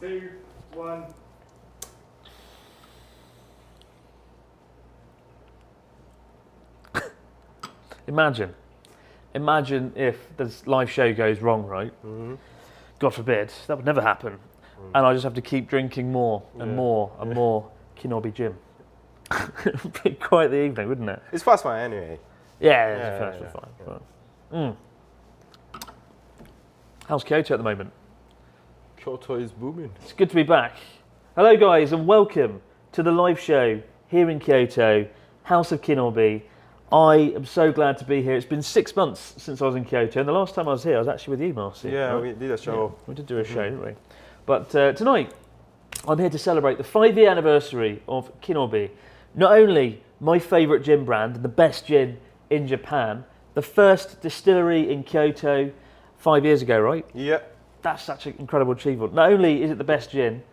2, 1. Imagine if this live show goes wrong, right? God forbid, that would never happen. And I just have to keep drinking more and more and more Kinobi gin. It would be quite the evening, wouldn't it? It's fast fine anyway. Yeah, it's fine. How's Kyoto at the moment? Kyoto is booming. It's good to be back. Hello guys and welcome to the live show here in Kyoto, House of Kinobi. I am so glad to be here. It's been 6 months since I was in Kyoto, and the last time I was here I was actually with you, Marcy. Yeah, right? we did a show. Yeah, we did do a show, didn't we? But tonight I'm here to celebrate the 5-year anniversary of Kinobi. Not only my favourite gin brand and the best gin in Japan, the first distillery in Kyoto 5 years ago, right? Yeah. That's such an incredible achievement. Not only is it the best gin,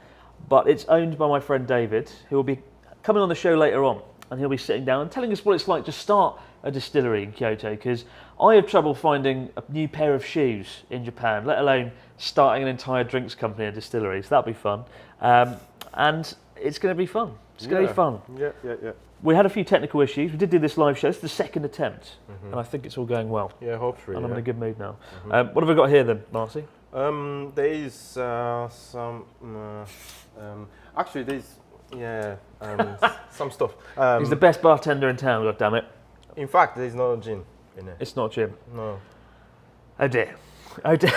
but it's owned by my friend David, who will be coming on the show later on, and he'll be sitting down and telling us what it's like to start a distillery in Kyoto, because I have trouble finding a new pair of shoes in Japan, let alone starting an entire drinks company and distillery, so that'll be fun. And it's going to be fun. It's going to be fun. Yeah. We had a few technical issues. We did do this live show. It's the second attempt, and I think it's all going well. Yeah, hopefully. And I'm in a good mood now. What have we got here then, Marcy? There is some. Actually, there's some stuff. He's the best bartender in town. God damn it! In fact, there's no gin in it. It's not gin. No. Oh dear. Oh dear.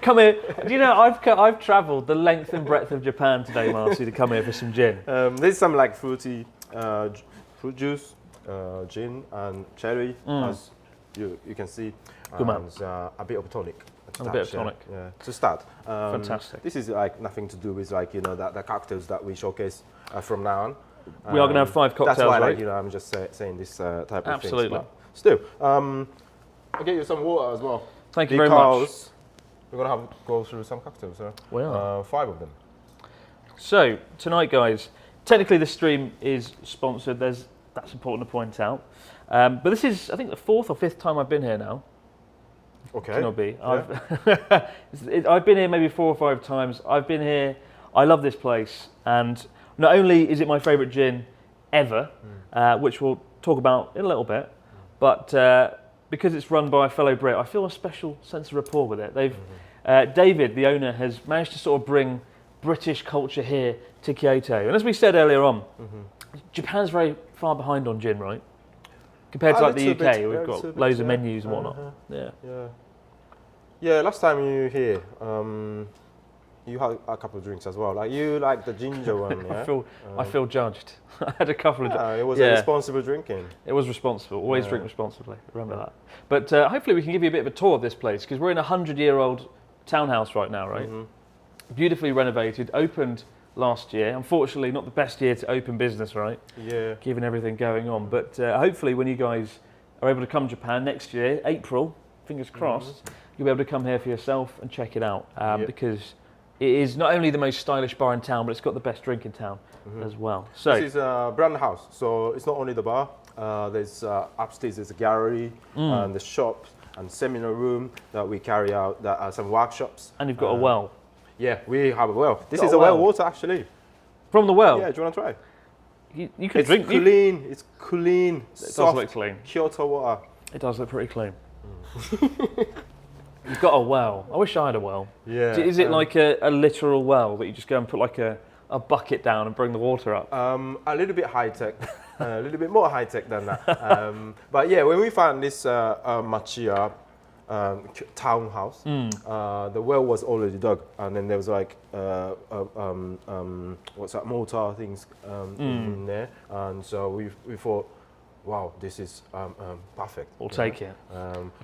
Come here. Do you know I've travelled the length and breadth of Japan today, Marcy, to come here for some gin. There's some like fruity fruit juice, gin and cherry, as you can see, Good man. and a bit of tonic. And a bit of tonic. Yeah, to start. Fantastic. This is like nothing to do with like the cocktails that we showcase from now on. We are going to have 5 cocktails, That's why, right? like, I'm just saying this type of Absolutely. things. But still, I'll get you some water as well. Thank you very much. Because we're going to go through some cocktails. We are. 5 of them. So tonight, guys, technically the stream is sponsored. That's important to point out. But this is, I think, the 4th or 5th time I've been here now. Okay. Kinobi. Yeah. I've been here maybe 4 or 5 times. I've been here. I love this place, and not only is it my favourite gin ever, which we'll talk about in a little bit, but because it's run by a fellow Brit, I feel a special sense of rapport with it. David, the owner, has managed to sort of bring British culture here to Kyoto. And as we said earlier on, Japan's very far behind on gin, right? Compared to like the UK, we've got loads of menus and whatnot. Yeah, last time you were here, you had a couple of drinks as well. Like you like the ginger one, yeah? I feel judged. I had a couple of it was a responsible drinking. It was responsible. Always drink responsibly. Remember that. But hopefully we can give you a bit of a tour of this place, because we're in a 100-year-old townhouse right now, right? Beautifully renovated, opened last year. Unfortunately, not the best year to open business, right? Yeah. Given everything going on. But hopefully when you guys are able to come to Japan next year, April, fingers crossed, you'll be able to come here for yourself and check it out. Because it is not only the most stylish bar in town, but it's got the best drink in town as well. So this is a brand house, so it's not only the bar. There's upstairs, there's a gallery and the shop and seminar room that we carry out. That are some workshops. And you've got a well. Yeah, we have a well. This is a well water actually. From the well? Yeah, do you want to try? You can drink. Clean. It's clean. It soft, does look clean. Kyoto water. It does look pretty clean. You've got a well. I wish I had a well. Yeah. Is it like a literal well that you just go and put like a bucket down and bring the water up? A little bit high tech, a little bit more high tech than that. But yeah, when we found this Machiya townhouse, the well was already dug, and then there was like what's that, mortar things in there, and so we thought, wow, this is perfect. We'll take it.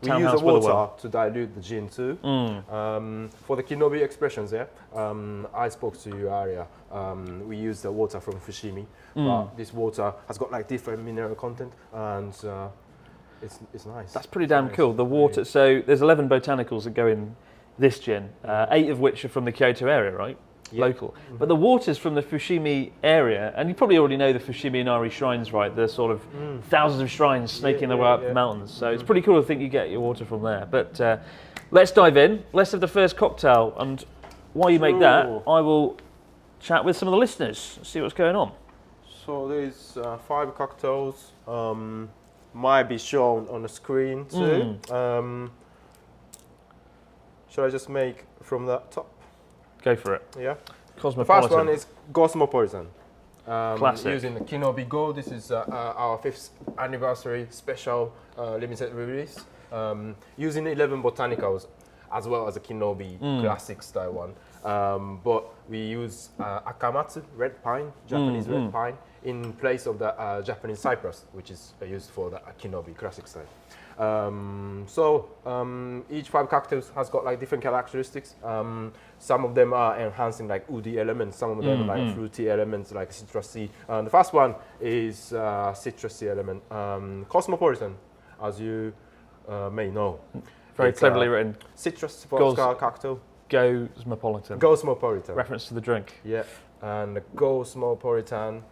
We use the water to dilute the gin too. For the Kinobi expressions, I spoke to you earlier. We use the water from Fushimi, but this water has got like different mineral content, and it's nice. That's pretty damn cool. The water. So there's 11 botanicals that go in this gin, 8 of which are from the Kyoto area, right? Yeah. Local. But the water's from the Fushimi area, and you probably already know the Fushimi Inari shrines, right? The sort of thousands of shrines snaking their way up the mountains. So it's pretty cool to think you get your water from there. But let's dive in. Let's have the first cocktail. And while you make that, Sure. I will chat with some of the listeners, see what's going on. So there's 5 cocktails. Might be shown on the screen too. Should I just make from the top? Go for it. Yeah. The Cosmopolitan. first one is Cosmopolitan. Classic. Using the Kinobi Gold. This is our 5th anniversary special limited release. Using 11 botanicals as well as a Kinobi classic style one. But we use Akamatsu, red pine, Japanese red pine, in place of the Japanese cypress, which is used for the Kinobi classic style. Each 5 cocktails has got like different characteristics. Some of them are enhancing like woody elements, some of them like fruity elements like citrusy. The first one is citrusy element. Cosmopolitan, as you may know. Very It's, cleverly written. Citrus vodka cocktail. Cosmopolitan. Cosmopolitan. Reference to the drink. Yeah, and the Cosmopolitan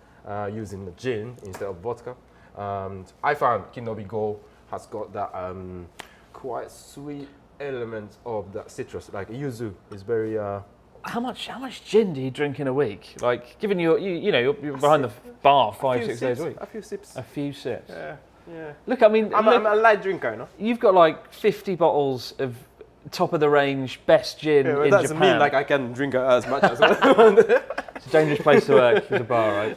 using the gin instead of vodka. And I found Kinobi Go has got that quite sweet element of that citrus, like yuzu is very. How much gin do you drink in a week? Like, given you're behind the bar 5-6 days a week. A few sips. A few sips. Yeah. Look, I mean, I'm a light drinker, you know. you've got like 50 bottles of top of the range best gin Yeah, in that doesn't Japan. mean like I can drink as much as I want. It's a dangerous place to work as a bar, right?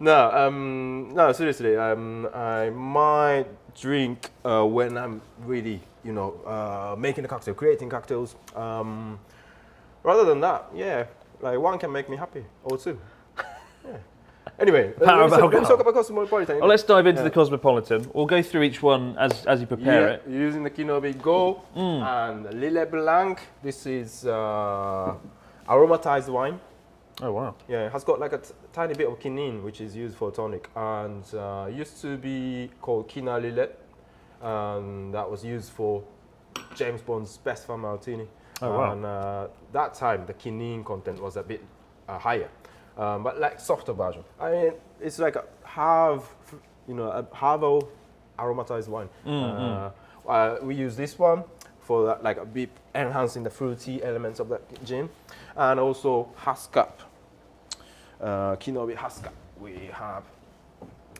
No, seriously. I might drink when I'm really, making a cocktail, creating cocktails. Rather than that, yeah, like one can make me happy, or 2. Yeah. Anyway, Power of let's alcohol. talk about Cosmopolitan. Well, let's dive into the Cosmopolitan. We'll go through each one as you prepare it. Using the Kinobi Go and Lille Blanc. This is aromatized wine. Oh, wow. Yeah, it has got like a tiny bit of quinine, which is used for tonic, and used to be called Quina Lillet, and that was used for James Bond's Best Fan Martini. Oh, wow. And that time, the quinine content was a bit higher, but like softer version. I mean, it's like a half aromatized wine. We use this one for that, like a bit enhancing the fruity elements of the gin, and also Haskap, Kinobi Haskap. We have.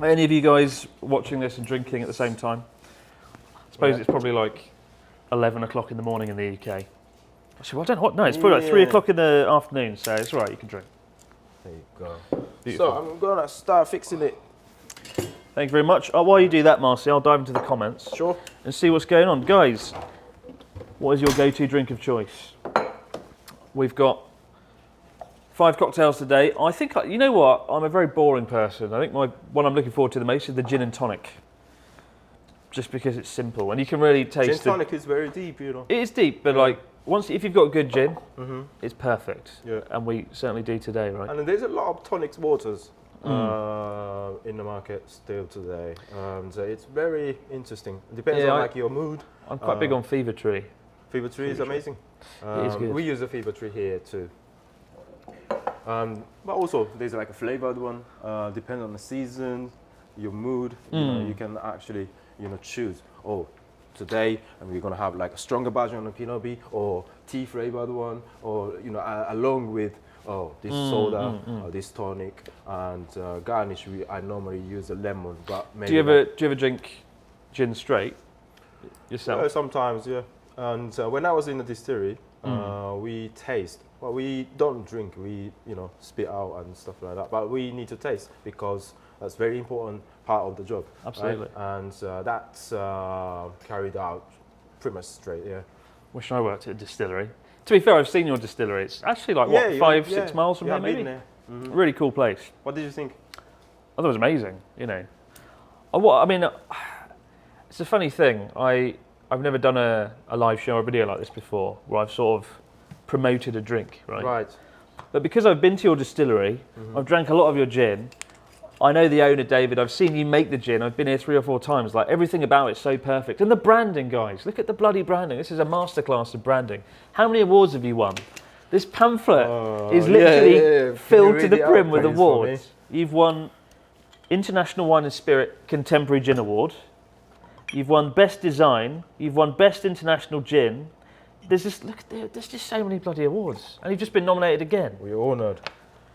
Any of you guys watching this and drinking at the same time? I suppose it's probably like 11 o'clock in the morning in the UK. Actually, well, I don't know what. No, it's probably like 3 o'clock in the afternoon, so it's all right. You can drink. There you go. Beautiful. So I'm gonna start fixing it. Thank you very much. While you do that, Marcy, I'll dive into the comments Sure. and see what's going on. Guys, what is your go-to drink of choice? We've got 5 cocktails today. I think, you know what, I'm a very boring person. I think what I'm looking forward to the most is the gin and tonic. Just because it's simple and you can really taste Gin tonic is very deep, you know. It is deep, but like, if you've got good gin, it's perfect. Yeah. And we certainly do today, right? And there's a lot of tonic waters in the market still today. And it's very interesting. It depends on like your mood. I'm quite big on Fever Tree. Fever Tree is amazing. It is good. We use a Fever Tree here too. But also there's like a flavored one. Depends on the season, your mood. You can actually choose. Oh, today and we're gonna have like a stronger version of Kinobi, or tea flavored one, or along with this soda or this tonic, and garnish. I normally use a lemon, but maybe. Do you ever drink gin straight yourself? Sometimes, yeah. And when I was in the distillery, we taste. Well, we don't drink. We spit out and stuff like that. But we need to taste because that's a very important part of the job. Absolutely. Right? And that's carried out pretty much straight. Yeah. Wish I worked at a distillery. To be fair, I've seen your distillery. It's actually like 5-6 miles from here, maybe. Been there. Mm-hmm. Really cool place. What did you think? I thought it was amazing. It's a funny thing. I've never done a live show or video like this before, where I've sort of promoted a drink, right? Right. But because I've been to your distillery, I've drank a lot of your gin. I know the owner, David. I've seen you make the gin. I've been here 3 or 4 times. Like, everything about it's so perfect. And the branding, guys. Look at the bloody branding. This is a masterclass of branding. How many awards have you won? This pamphlet is literally filled to the brim with awards. You've won International Wine and Spirit Contemporary Gin Award. You've won Best Design. You've won Best International Gin. there's just look. There's just so many bloody awards, and you've just been nominated again. We're honoured.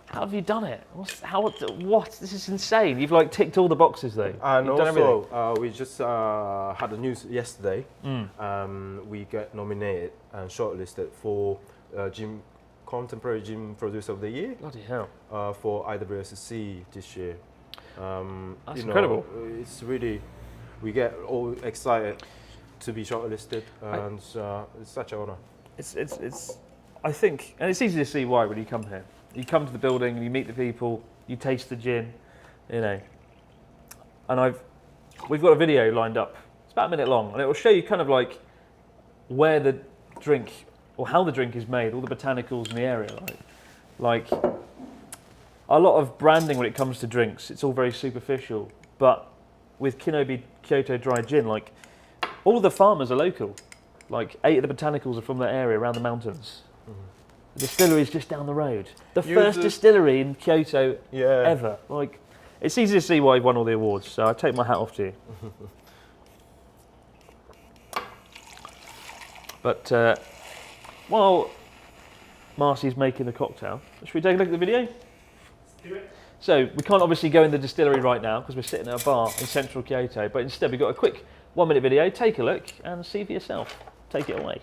How have you done it? What? This is insane. You've like ticked all the boxes though. And You've done also, we just had the news yesterday. We get nominated and shortlisted for Contemporary Gym Producer of the Year. Bloody hell. For IWSC this year. That's incredible. It's really, we get all excited to be shortlisted, and it's such an honour. It's. I think, and it's easy to see why when you come here. You come to the building and you meet the people, you taste the gin, you know. And we've got a video lined up. It's about a minute long, and it will show you kind of like where the drink or how the drink is made, all the botanicals in the area. Like a lot of branding when it comes to drinks, it's all very superficial. But with Kyoto Dry Gin, like all the farmers are local. Like 8 of the botanicals are from that area around the mountains. The distillery is just down the road. The first distillery in Kyoto ever. Like, it's easy to see why you've won all the awards. So I take my hat off to you. But while Marcy's making the cocktail, should we take a look at the video? Let's do it. So we can't obviously go in the distillery right now because we're sitting at a bar in central Kyoto. But instead we've got a quick 1-minute video. Take a look and see for yourself. Take it away.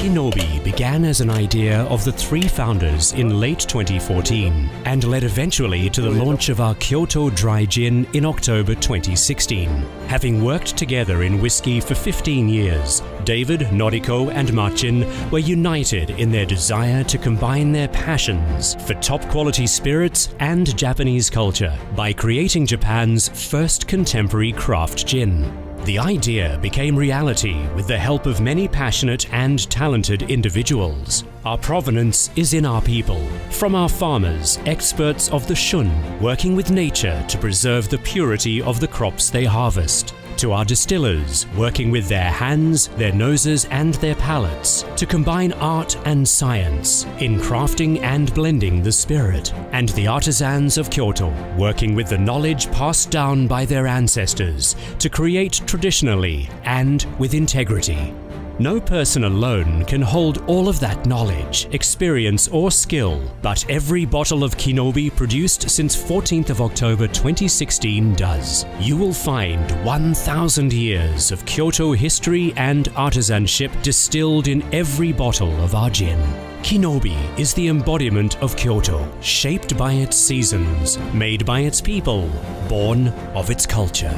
Kinobi began as an idea of the 3 founders in late 2014 and led eventually to the launch of our Kyoto Dry Gin in October 2016. Having worked together in whiskey for 15 years, David, Noriko and Marcin were united in their desire to combine their passions for top quality spirits and Japanese culture by creating Japan's first contemporary craft gin. The idea became reality with the help of many passionate and talented individuals. Our provenance is in our people, from our farmers, experts of the shun, working with nature to preserve the purity of the crops they harvest, to our distillers, working with their hands, their noses and their palates to combine art and science in crafting and blending the spirit, and the artisans of Kyoto, working with the knowledge passed down by their ancestors to create traditionally and with integrity. No person alone can hold all of that knowledge, experience or skill, but every bottle of Kinobi produced since 14th of October 2016 does. You will find 1,000 years of Kyoto history and artisanship distilled in every bottle of our gin. Kinobi is the embodiment of Kyoto, shaped by its seasons, made by its people, born of its culture.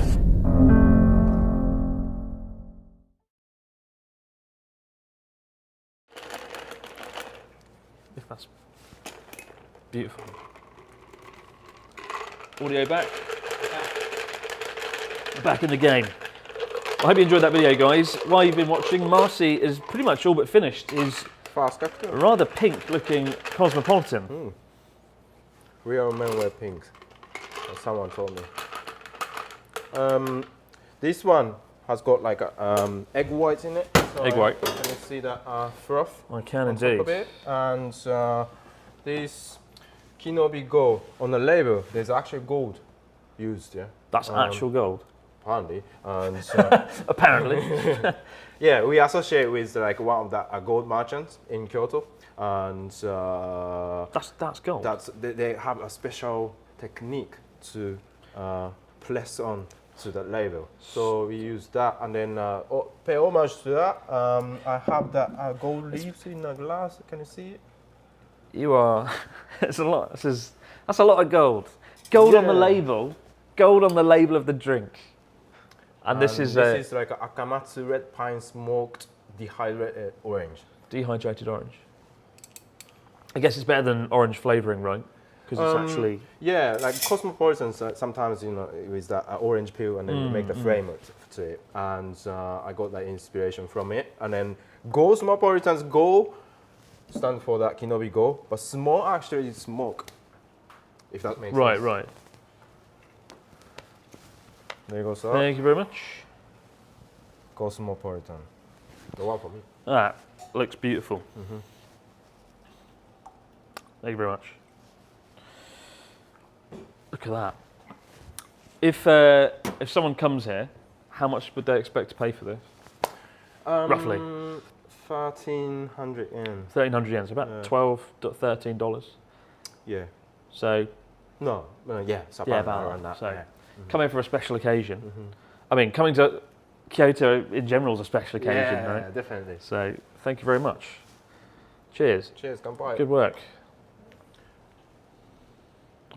That's beautiful. Audio back. Back in the game. I hope you enjoyed that video, guys. While you've been watching, Marcy is pretty much all but finished his Fast cocktail. rather pink-looking Cosmopolitan. Real men wear pink, as someone told me. This one has got like egg whites in it. So Egg white. Can you see that froth? I can on top of indeed. it? And this Kinobi Gold on the label, there's actually gold used, yeah. That's actual gold. Apparently, and Apparently. yeah, we associate with like one of the gold merchants in Kyoto, and That's gold. they have a special technique to place on to the label. So we use that, and then pay homage to that. I have that gold leaves in a glass. Can you see it? You are. It's a lot. That's a lot of gold. Gold on the Yeah. label. Gold on the label of the drink. And this is like a Akamatsu red pine smoked dehydrated orange. dehydrated orange. I guess it's better than orange flavouring, right? Because it's actually. Yeah, like Cosmopolitan, sometimes, you know, with that orange peel and then you make the frame to it. And I got that inspiration from it. And then Cosmopolitan's Go stands for that Kinobi Go, but small actually is smoke, if that makes sense. Right. There you go, sir. Thank you very much. Cosmopolitan. The one for me. That looks beautiful. Thank you very much. Look at that. If someone comes here, how much would they expect to pay for this? Roughly. 1,300 yen. 1,300 yen, so about $12, $13. Yeah. So. No, yeah, it's about around that. So, yeah. coming for a special occasion. I mean, coming to Kyoto in general is a special occasion, right? Yeah, definitely. So, thank you very much. Cheers. Cheers, kanpai. Good work.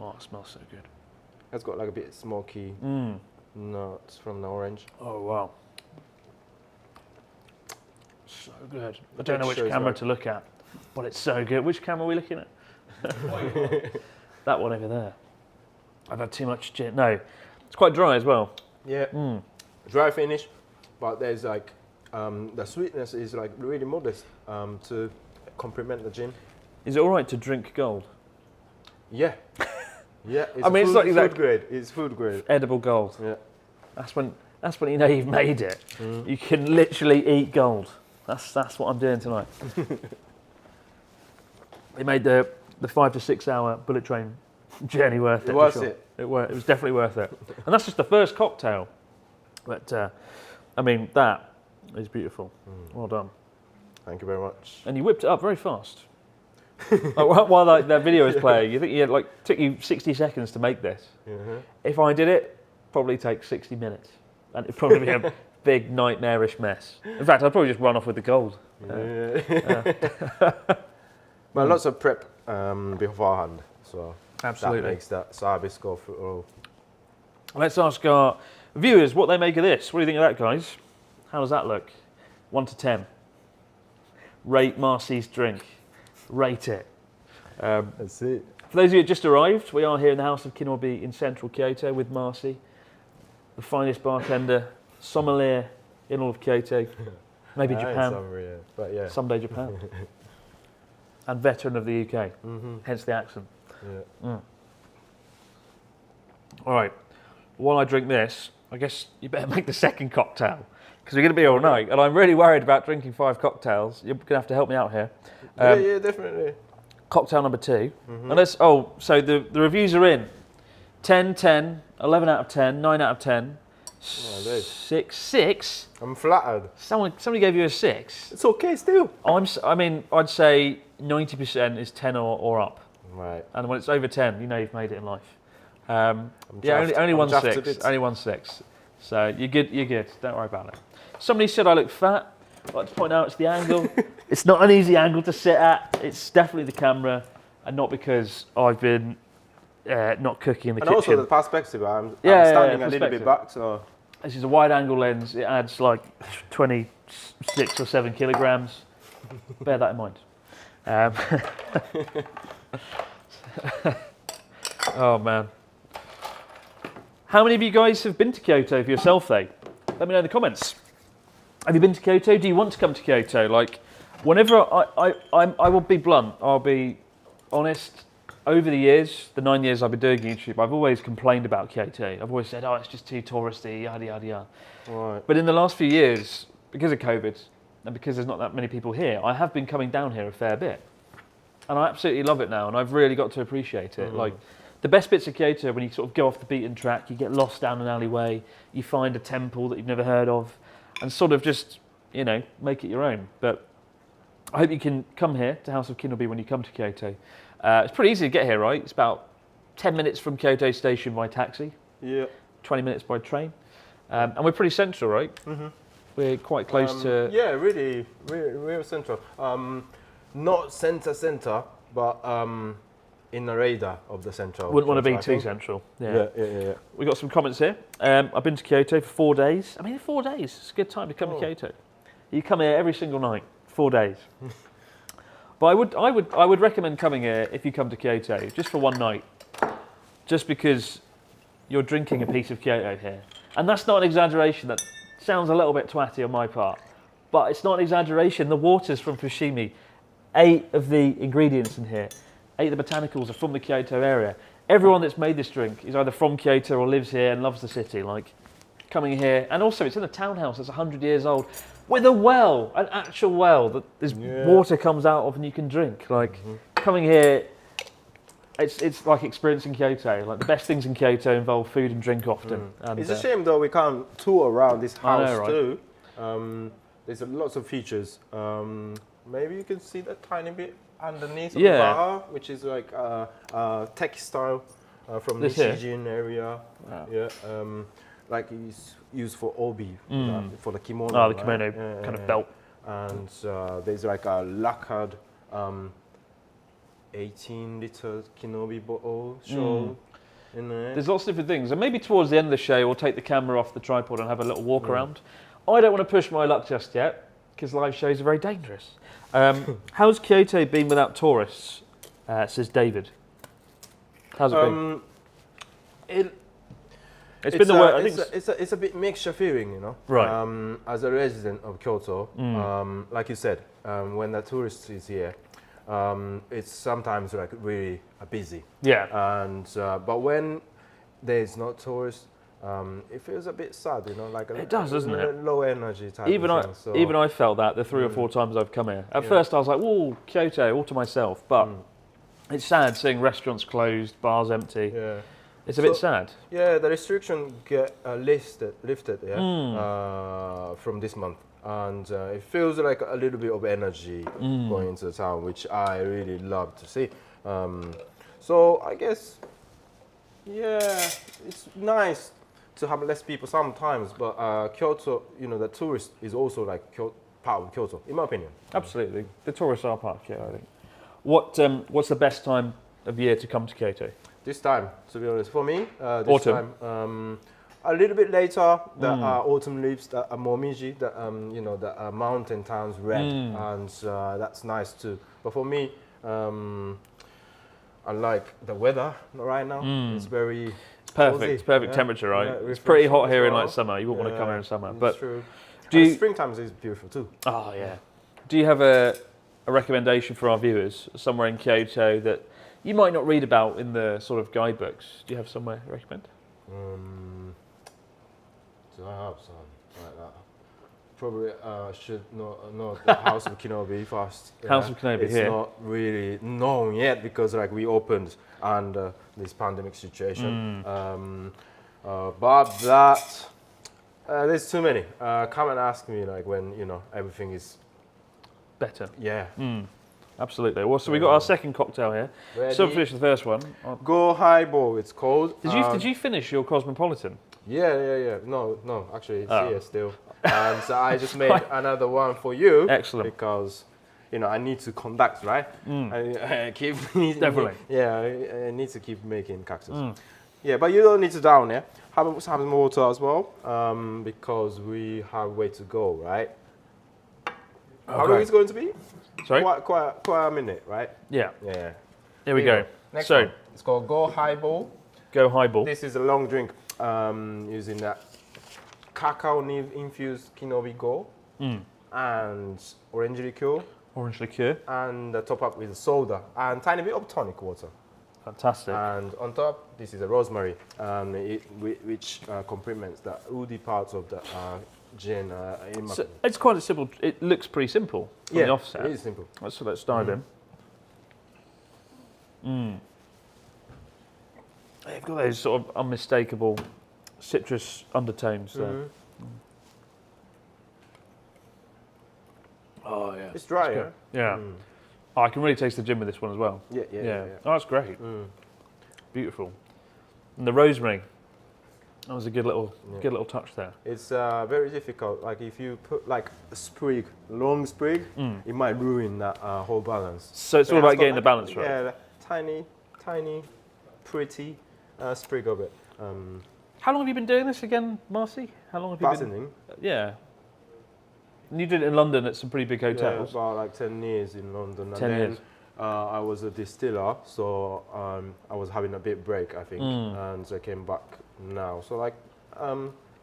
Oh, it smells so good. It's got like a bit smoky nuts from the orange. Oh, wow. So good. I don't know which camera to look at, but it's so good. Which camera are we looking at? That one over there. I've had too much gin. No, it's quite dry as well. Yeah, dry finish, but there's like, the sweetness is like really modest to complement the gin. Is it all right to drink gold? Yeah. Yeah, it's I mean, it's not exactly food grade. It's food grade. Edible gold. Yeah. That's when you know you've made it. You can literally eat gold. That's what I'm doing tonight. They made the 5 to 6 hour bullet train journey worth it. It was for sure. it. It was definitely worth it. And that's just the first cocktail. But I mean, that is beautiful. Well done. Thank you very much. And you whipped it up very fast. While like that video is playing, you think it took you 60 seconds to make this. If I did it, probably take 60 minutes, and it'd probably be a big nightmarish mess. In fact, I'd probably just run off with the gold. But lots of prep beforehand, so Absolutely. that makes that service go through. Let's ask our viewers what they make of this. What do you think of that, guys? How does that look? 1 to 10. Rate Marcy's drink. Rate it. That's it. For those of you who just arrived, we are here in the House of Kinobi in central Kyoto with Marcy, the finest bartender, sommelier in all of Kyoto, maybe Japan, but yeah. someday Japan, and veteran of the UK, hence the accent. Yeah. All right, while I drink this, I guess you better make the second cocktail, because we're going to be here all night, and I'm really worried about drinking 5 cocktails. You're going to have to help me out here. Yeah, definitely. Cocktail number 2. And so the reviews are in. 10, 10, 11 out of 10, 9 out of 10, 6. I'm flattered. Somebody gave you a 6. It's okay still. I'd say 90% is 10 or up. Right. And when it's over 10, you know you've made it in life. Only one 6. Only 1 6. So you're good. Don't worry about it. Somebody said I look fat. I'd like to point out it's the angle. It's not an easy angle to sit at. It's definitely the camera, and not because I've been not cooking in the kitchen. And also the perspective. I'm standing a little bit back, so. This is a wide angle lens. It adds like 26 or 7 kilograms. Bear that in mind. Oh man. How many of you guys have been to Kyoto for yourself though? Let me know in the comments. Have you been to Kyoto? Do you want to come to Kyoto? Like, whenever I will be blunt, I'll be honest. Over the years, the 9 years I've been doing YouTube, I've always complained about Kyoto. I've always said, oh, it's just too touristy, yada, yada, yada. Right. But in the last few years, because of COVID, and because there's not that many people here, I have been coming down here a fair bit. And I absolutely love it now, and I've really got to appreciate it. Like, the best bits of Kyoto, when you sort of go off the beaten track, you get lost down an alleyway, you find a temple that you've never heard of, and sort of just, make it your own. But I hope you can come here to House of Kinobi when you come to Kyoto. It's pretty easy to get here, right? It's about 10 minutes from Kyoto Station by taxi. Yeah. 20 minutes by train. And we're pretty central, right? We're quite close to... Yeah, really central. Not centre, but in the radar of the central. Wouldn't want to be too central. Yeah. We got some comments here. I've been to Kyoto for 4 days. 4 days. It's a good time to come to Kyoto. You come here every single night, 4 days. But I would recommend coming here if you come to Kyoto just for one night, just because you're drinking a piece of Kyoto here, and that's not an exaggeration. That sounds a little bit twatty on my part, but it's not an exaggeration. The water's from Fushimi. 8 of the ingredients in here, 8 of the botanicals are from the Kyoto area. Everyone that's made this drink is either from Kyoto or lives here and loves the city. Like, coming here, and also it's in a townhouse that's 100 years old, with a well, an actual well that this water comes out of and you can drink. Like, coming here, it's like experiencing Kyoto. Like the best things in Kyoto involve food and drink often. And, It's a shame though we can't tour around this I know, house right? too. There's lots of features. Maybe you can see that tiny bit underneath of Yeah. the bar, which is like textile from This here? Nishijin area. Wow. Yeah. Like it's used for obi, for the kimono. Oh, the right? kimono Yeah, kind yeah. of belt. And there's like a lacquered 18-liter Kinobi bottle show in there. There's lots of different things, and maybe towards the end of the show, we'll take the camera off the tripod and have a little walk around. I don't want to push my luck just yet because live shows are very dangerous. How's Kyoto been without tourists? Says David. How's it been? It's been the worst. I think it's a bit mixture feeling, you know. Right. As a resident of Kyoto, like you said, when the tourist is here, it's sometimes like really busy. yeah. And but when there's not tourists, it feels a bit sad, you know, like It does, doesn't it? Low energy type. Even of thing, so. even I felt that the 3 or 4 times I've come here. At first I was like, "Whoa, Kyoto, all to myself." But it's sad seeing restaurants closed, bars empty. Yeah. It's a bit sad. Yeah, the restriction get lifted from this month, and it feels like a little bit of energy going into the town, which I really love to see. So I guess, yeah, it's nice to have less people sometimes, but Kyoto, you know, the tourist is also like part of Kyoto, in my opinion. Absolutely, the tourists are part of Kyoto. I think. What's the best time of year to come to Kyoto? This time, to be honest, for me, this Autumn. time, a little bit later, the autumn leaves, the Momiji, the you know, the mountain towns red, and that's nice too. But for me, I like the weather right now. It's very Perfect. cozy, It's perfect yeah. temperature, right? Yeah, It's pretty hot refreshing here as in like well. summer. You wouldn't want to come here in summer, It's but true. do And you? springtime is beautiful too. Oh yeah. Do you have a recommendation for our viewers somewhere in Kyoto that you might not read about in the sort of guidebooks? Do you have somewhere to recommend? Do I have some like that? Probably should know the House of Kinobi first. House of Kinobi it's here. not really known yet because like we opened under this pandemic situation. But that there's too many. Come and ask me like when you know everything is Better. yeah. Absolutely. Well, so we got our second cocktail here. Ready? Still finished the first one. Go highball. It's called. Did you finish your Cosmopolitan? Yeah. No, actually, it's Oh. here still. And so I just made another one for you. Excellent. Because, you know, I need to conduct, right? I keep Definitely. Yeah, I need to keep making cocktails. Yeah, but you don't need to down, yeah. Have some water as well, because we have way to go, right? How long is it going to be? Sorry? Quite a minute, right? Yeah. Yeah. Here we go. Next So, one. It's called Go Highball. go highball. This is a long drink using that cacao infused Kinobi Go and orange liqueur Orange liqueur. and top up with soda and tiny bit of tonic water. Fantastic. And on top, this is a rosemary, which complements the woody parts of the gin. In my So it's quite a simple. It looks pretty simple from the offset. it is simple. Let's dive in. They've got those sort of unmistakable citrus undertones there. Oh yeah. It's dry, yeah? good. Yeah. Oh, I can really taste the gin with this one as well. Yeah. Oh, that's great. Beautiful. And the rosemary. That was a good little touch there. It's very difficult. Like if you put like a sprig, long sprig, it might ruin that whole balance. So it's all it has about got getting the balance right. Yeah, tiny, pretty sprig of it. How long have you been doing this again, Marcy? How long have you been? Bartending. Yeah. And you did it in London at some pretty big Yeah, hotels. about like 10 years in London. 10 and years. Then, I was a distiller, so I was having a bit break, I think, and I came back now. So like,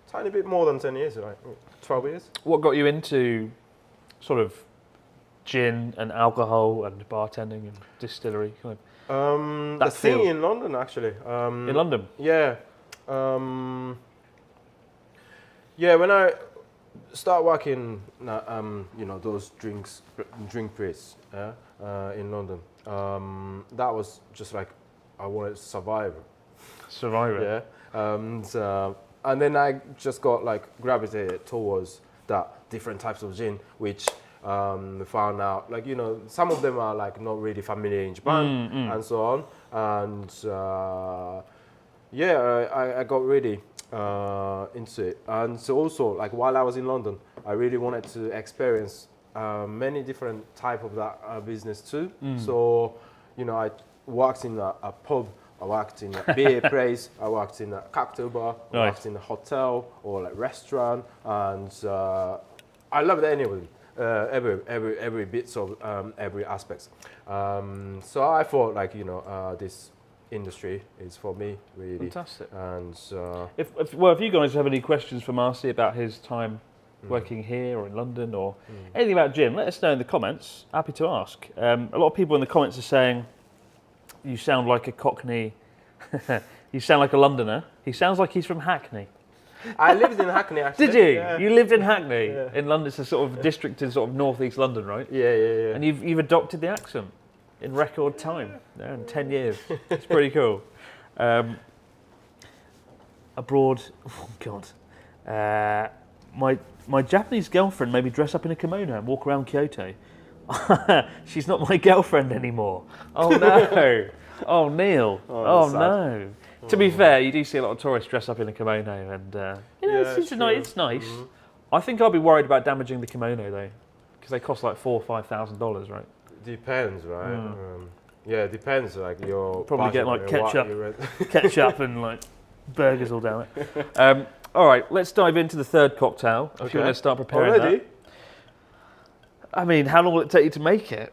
tiny bit more than 10 years, like 12 years. What got you into sort of gin and alcohol and bartending and distillery? Kind of The That thing feel. in London, actually. in London? Yeah. Yeah, when I start working, you know, those drink places in London, that was just like I wanted to survive. Survivor. Yeah. And then I just got like gravitated towards that different types of gin, which found out like, you know, some of them are like not really familiar in Japan and so on. And I got really into it. And so also like while I was in London, I really wanted to experience many different type of that business too. So, you know, I worked in a pub, I worked in a beer place, I worked in a cocktail bar, I worked in a hotel or like restaurant, and I loved anything, every bits of every aspects. So I thought like, you know, this industry is for me really. Fantastic. And if you guys have any questions for Marcy about his time working here or in London or anything about gin, let us know in the comments. Happy to ask. A lot of people in the comments are saying you sound like a Cockney. You sound like a Londoner. He sounds like he's from Hackney. I lived in Hackney actually. Did you? Yeah. You lived in Hackney in London. It's a sort of district in sort of northeast London, right? Yeah. And you've adopted the accent in record time. In 10 years. It's pretty cool. Abroad. Oh God. My Japanese girlfriend made me dress up in a kimono and walk around Kyoto. She's not my girlfriend anymore. Oh no. Oh Neil. Oh no. To be fair, you do see a lot of tourists dress up in a kimono, and you know, it's nice. I think I'll be worried about damaging the kimono though, because they cost like $4,000 or $5,000, right? Depends, right? Yeah, it depends. Like your probably get like ketchup, what ketchup and like burgers all down it. All right, let's dive into the third cocktail. If you want to start preparing already. That. I mean, how long will it take you to make it?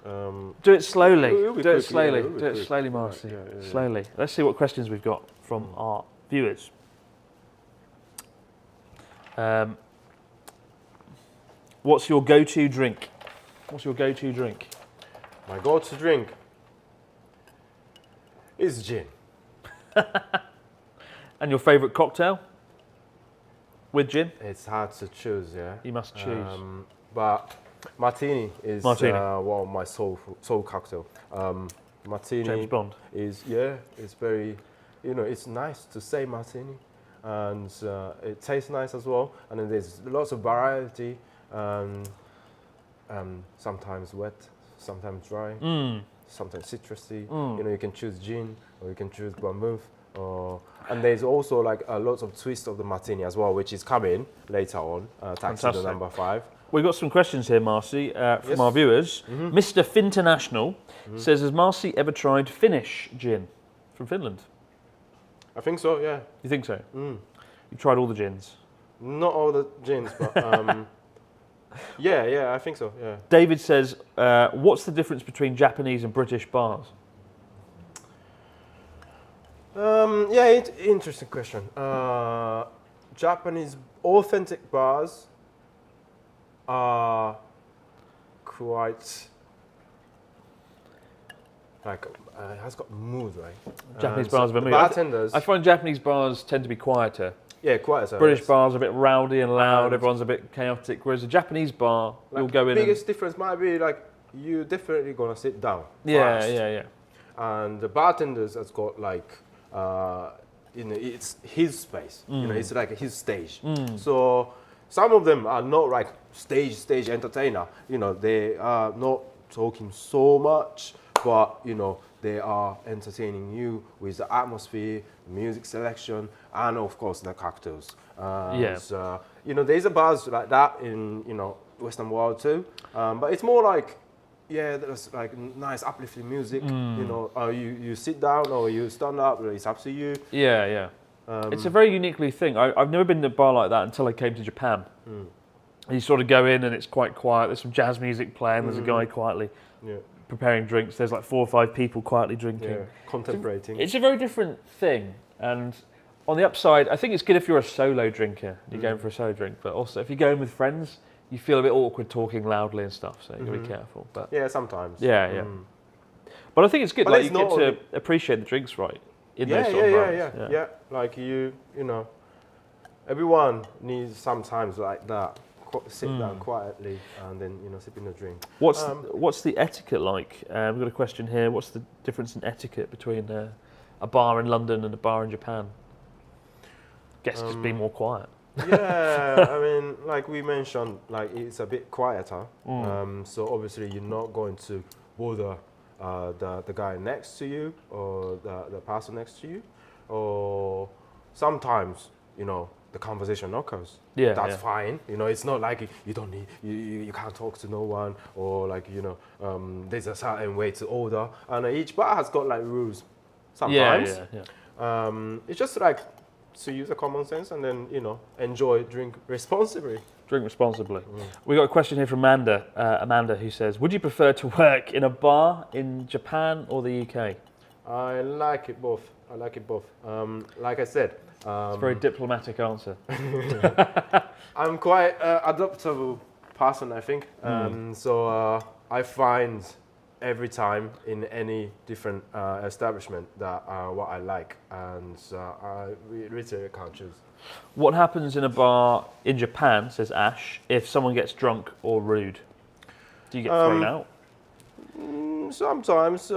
Do it slowly. Do it slowly. Do it slowly, Marcy. Yeah. Slowly. Let's see what questions we've got from our viewers. What's your go-to drink? What's your go-to drink? My go-to drink is gin. And your favourite cocktail? With gin? It's hard to choose, yeah. You must choose. But martini is one of my soul cocktail. Martini James Bond. is it's very, you know, it's nice to say martini, and it tastes nice as well. And then there's lots of variety. Sometimes wet, sometimes dry, sometimes citrusy. You know, you can choose gin or you can choose vermouth. And there's also like lots of twist of the martini as well, which is coming later on. Taxi the number 5. We've got some questions here, Marcy, from our viewers. Mr. Finternational says, has Marcy ever tried Finnish gin from Finland? I think so, yeah. You think so? You tried all the gins? Not all the gins, but yeah, I think so, yeah. David says, what's the difference between Japanese and British bars? Interesting question. Japanese authentic bars are quite like it has got mood, right? Japanese bars are a bit mood. Bartenders. I find Japanese bars tend to be quieter. Yeah, quieter. British bars are a bit rowdy and loud. Everyone's a bit chaotic. Whereas a Japanese bar, like you'll go in. The biggest difference might be like you definitely gonna sit down. Yeah, fast. yeah. And the bartenders has got like you know, it's his space. You know, it's like his stage. So some of them are not like stage entertainer. You know, they are not talking so much, but you know, they are entertaining you with the atmosphere, music selection, and of course the cocktails. So, you know, there's a bars like that in, you know, Western world too. But it's more like, yeah, there's like nice uplifting music. You know, you sit down or you stand up. It's up to you. Yeah. It's a very uniquely thing. I've never been to a bar like that until I came to Japan. You sort of go in and it's quite quiet. There's some jazz music playing. There's a guy quietly preparing drinks. There's like 4 or 5 people quietly drinking. Contemplating. It's a very different thing. And on the upside, I think it's good if you're a solo drinker. You're going for a solo drink. But also, if you're going with friends, you feel a bit awkward talking loudly and stuff. So you've got to be careful. But yeah, sometimes. Yeah. But I think it's good. Like, you get to appreciate the drinks right in those sort of environments. Yeah. Like you know, everyone needs sometimes like that sit down quietly and then sipping a drink. What's the etiquette like? We've got a question here. What's the difference in etiquette between a bar in London and a bar in Japan? Guess just be more quiet. Yeah, I mean, like we mentioned, like it's a bit quieter. So obviously you're not going to bother the guy next to you or the person next to you, or sometimes the conversation occurs. Yeah, that's fine. It's not like you don't need you can't talk to no one, or like there's a certain way to order, and each bar has got like rules. Sometimes, it's just like to use a common sense and then drink responsibly. Drink responsibly. We got a question here from Amanda, who says, "Would you prefer to work in a bar in Japan or the UK?" I like it both. Like I said, it's a very diplomatic answer. I'm quite adaptable person, I think. So I find every time in any different establishment that what I like, and I literally can't choose. What happens in a bar in Japan, says Ash, if someone gets drunk or rude? Do you get thrown out? Sometimes,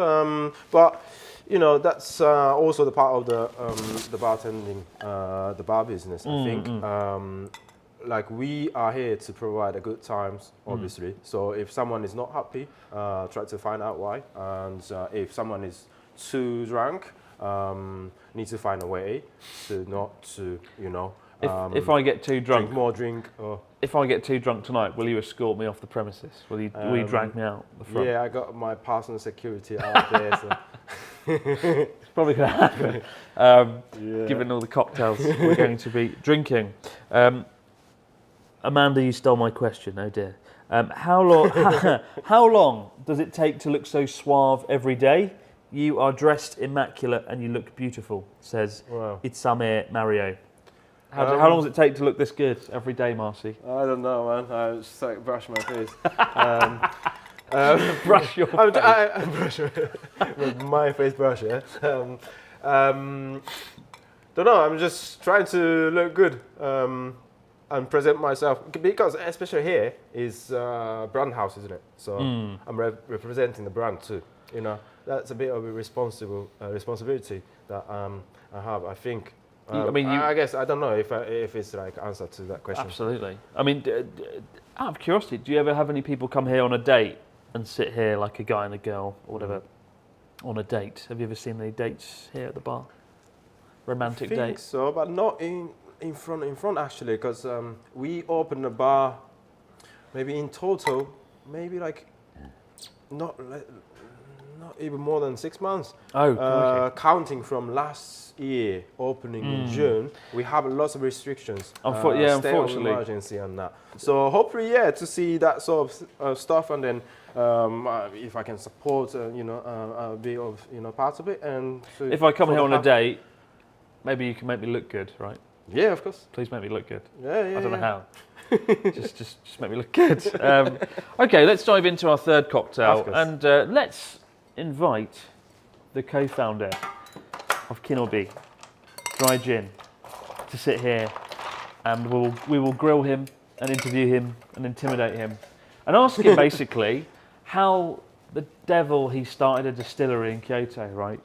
but that's also the part of the bartending, the bar business. I think. Like we are here to provide a good times, obviously. So if someone is not happy, try to find out why. And if someone is too drunk, need to find a way to not to, if I get too drunk, drink. If I get too drunk tonight, will you escort me off the premises? Will you drag me out the front? Yeah, I got my personal security out there. So. It's probably going to happen, given all the cocktails we're going to be drinking. Amanda, you stole my question. Oh dear. How long does it take to look so suave every day? You are dressed immaculate and you look beautiful, says Itsame Mario. How long does it take to look this good every day, Marcy? I don't know, man. I just like brush my face. Brush your face. I brush with my face brush, yeah. Don't know. I'm just trying to look good and present myself, because especially here is brand house, isn't it? So I'm representing the brand too. That's a bit of a responsibility that I have. I think. I guess I don't know if it's like answer to that question. Absolutely. I mean, out of curiosity, do you ever have any people come here on a date and sit here like a guy and a girl or whatever on a date? Have you ever seen any dates here at the bar? Romantic dates? I think so, but not in front actually, because we opened a bar maybe in total, maybe like not even more than 6 months. Counting from last year opening in June, we have lots of restrictions. Unfortunately, state of emergency and that. So hopefully, to see that sort of stuff, and then if I can support, a bit of part of it, and if I come here on a date, maybe you can make me look good, right? Yeah, of course. Please make me look good. Yeah. I don't know how. just make me look good. Okay, let's dive into our third cocktail, and let's invite the co-founder of Kinobi Dry Gin to sit here, and we will grill him and interview him and intimidate him and ask him basically how the devil he started a distillery in Kyoto, right?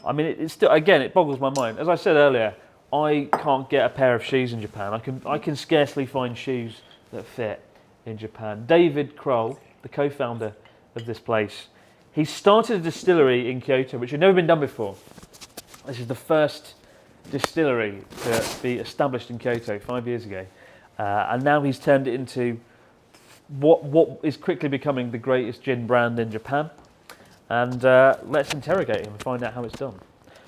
I mean, it's still, again, it boggles my mind. As I said earlier, I can't get a pair of shoes in Japan. I can scarcely find shoes that fit in Japan. David Croll, the co-founder of this place, he started a distillery in Kyoto, which had never been done before. This is the first distillery to be established in Kyoto 5 years ago. And now he's turned it into what is quickly becoming the greatest gin brand in Japan. And let's interrogate him and find out how it's done.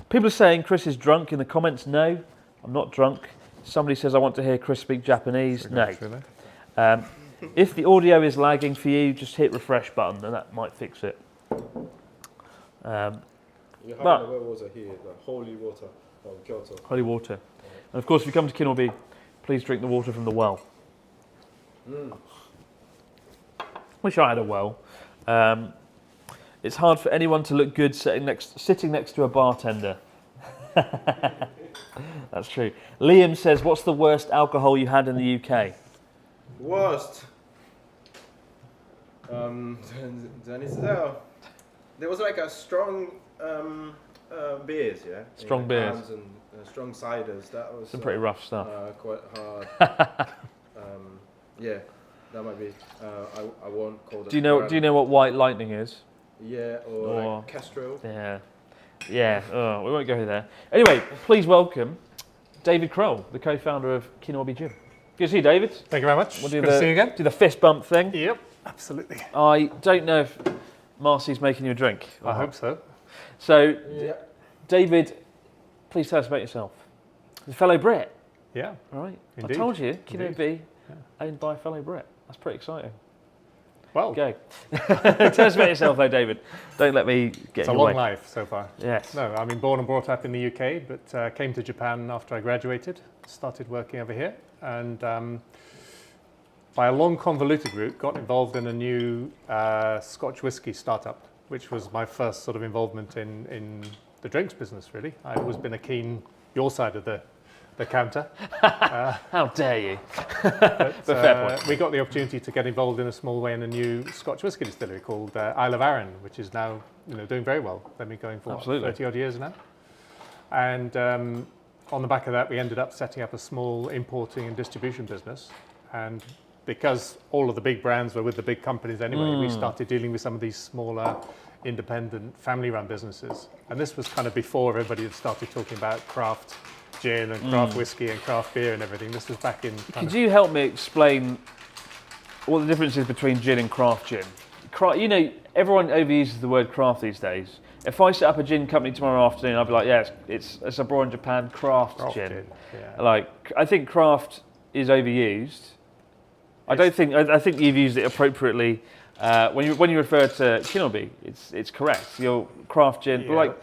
People are saying Chris is drunk in the comments. No, I'm not drunk. Somebody says I want to hear Chris speak Japanese. No. If the audio is lagging for you, just hit refresh button and that might fix it. You have the water here, the holy water of Kyoto. Holy water. And of course, if you come to Kinobi, please drink the water from the well. Wish I had a well. It's hard for anyone to look good sitting next to a bartender. That's true. Liam says, what's the worst alcohol you had in the UK? Worst. Then it's there was like a strong beers, yeah. Strong beers. Cans and strong ciders. That was Some pretty rough stuff. Quite hard. Yeah, that might be. I won't call it. Do you know what White Lightning is? Yeah, or like Kestrel. Yeah. Yeah. Oh, we won't go there. Anyway, please welcome David Croll, the co-founder of Kinobi Gin. Good to see you, David. Thank you very much. We'll Good to see you again. do the fist bump thing. Yep, absolutely. I don't know if Marcy's making you a drink. I hope so. So, Yeah. David, please tell us about yourself. You're a fellow Brit, Yeah, right? Indeed. I told you, Kinobi, Indeed. owned by a fellow Brit. That's pretty exciting. well, Go. Tell us about yourself, though, David. Don't let me get it's a in your long way. life so far. Yes. No, I mean, born and brought up in the UK, but came to Japan after I graduated, started working over here, and by a long convoluted route, got involved in a new Scotch whisky startup, which was my first sort of involvement in the drinks business, really. I've always been a keen, your side of the counter. How dare you? But fair point. we got the opportunity to get involved in a small way in a new Scotch whisky distillery called Isle of Arran, which is now doing very well. They've been going for Absolutely. 30 odd years now. And on the back of that, we ended up setting up a small importing and distribution business. And because all of the big brands were with the big companies anyway, we started dealing with some of these smaller, independent, family-run businesses. And this was kind of before everybody had started talking about craft gin and craft whiskey and craft beer and everything. This was back in. Could you help me explain what the difference is between gin and craft gin? Everyone overuses the word craft these days. If I set up a gin company tomorrow afternoon, I'd be like, yeah, it's a Abroad in Japan craft gin. Yeah. Like, I think craft is overused. I think you've used it appropriately. When you refer to Kinobi, it's correct. Your craft gin, but like,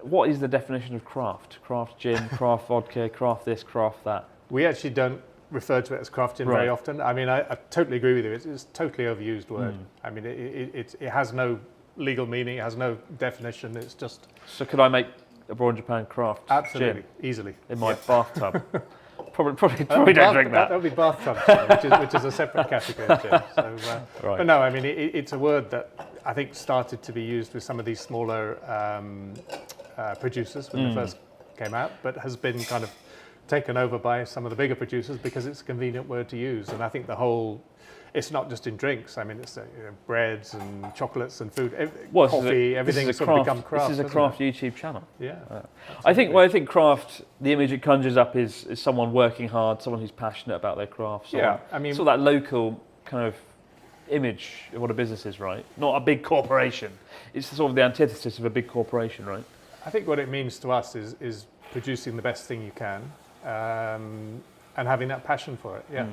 what is the definition of craft? Craft gin, craft vodka, craft this, craft that. We actually don't refer to it as craft gin very often. I mean, I totally agree with you. It's a totally overused word. I mean, it has no legal meaning. It has no definition. It's just. So could I make Abroad in Japan craft Absolutely, gin easily. in my bathtub? Probably don't drink that. That would be bathtub gin, which is a separate category of gin. So, But no, I mean, it's a word that I think started to be used with some of these smaller producers when they first came out, but has been kind of taken over by some of the bigger producers because it's a convenient word to use. And I think it's not just in drinks. I mean, it's breads and chocolates and food, coffee, everything sort of become craft. This is a craft YouTube channel. Yeah. I think craft, the image it conjures up is someone working hard, someone who's passionate about their craft. Yeah, I mean, sort of that local kind of image of what a business is, right? Not a big corporation. It's sort of the antithesis of a big corporation, right? I think what it means to us is producing the best thing you can, and having that passion for it. Yeah.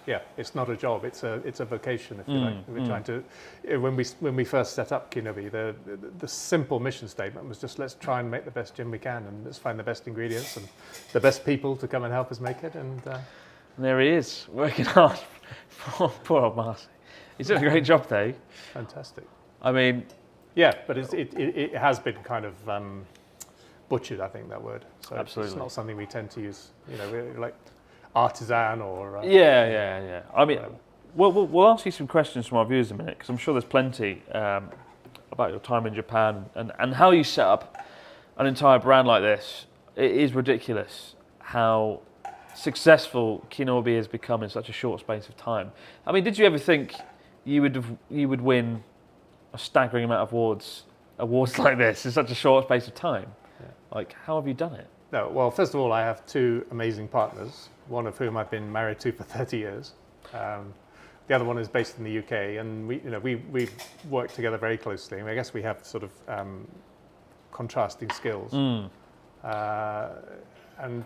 Yeah, it's not a job; it's a vocation, if you like. We're trying to. When we first set up Kinobi, the simple mission statement was just let's try and make the best gin we can, and let's find the best ingredients and the best people to come and help us make it. And there he is, working hard. Poor old Marcy. He's doing a great job, though. Fantastic. I mean, yeah, but it has been kind of butchered, I think, that word. So absolutely, it's not something we tend to use. We're like artisan or yeah. I mean, we'll ask you some questions from our viewers in a minute because I'm sure there's plenty about your time in Japan and how you set up an entire brand like this. It is ridiculous how successful Kinobi has become in such a short space of time. I mean, did you ever think you would win a staggering amount of awards like this in such a short space of time? Yeah. Like, how have you done it? No, well, first of all, I have two amazing partners, one of whom I've been married to for 30 years. The other one is based in the UK, and we work together very closely. I mean, I guess we have sort of contrasting skills. And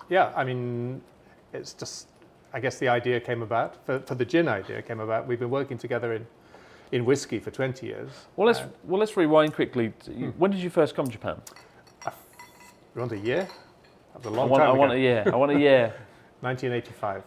yeah, I mean, it's just, I guess the idea came about, for the gin idea came about. We've been working together in whiskey for 20 years. Well, let's rewind quickly. When did you first come to Japan? You want a year? That was a long time ago. I want a year. 1985.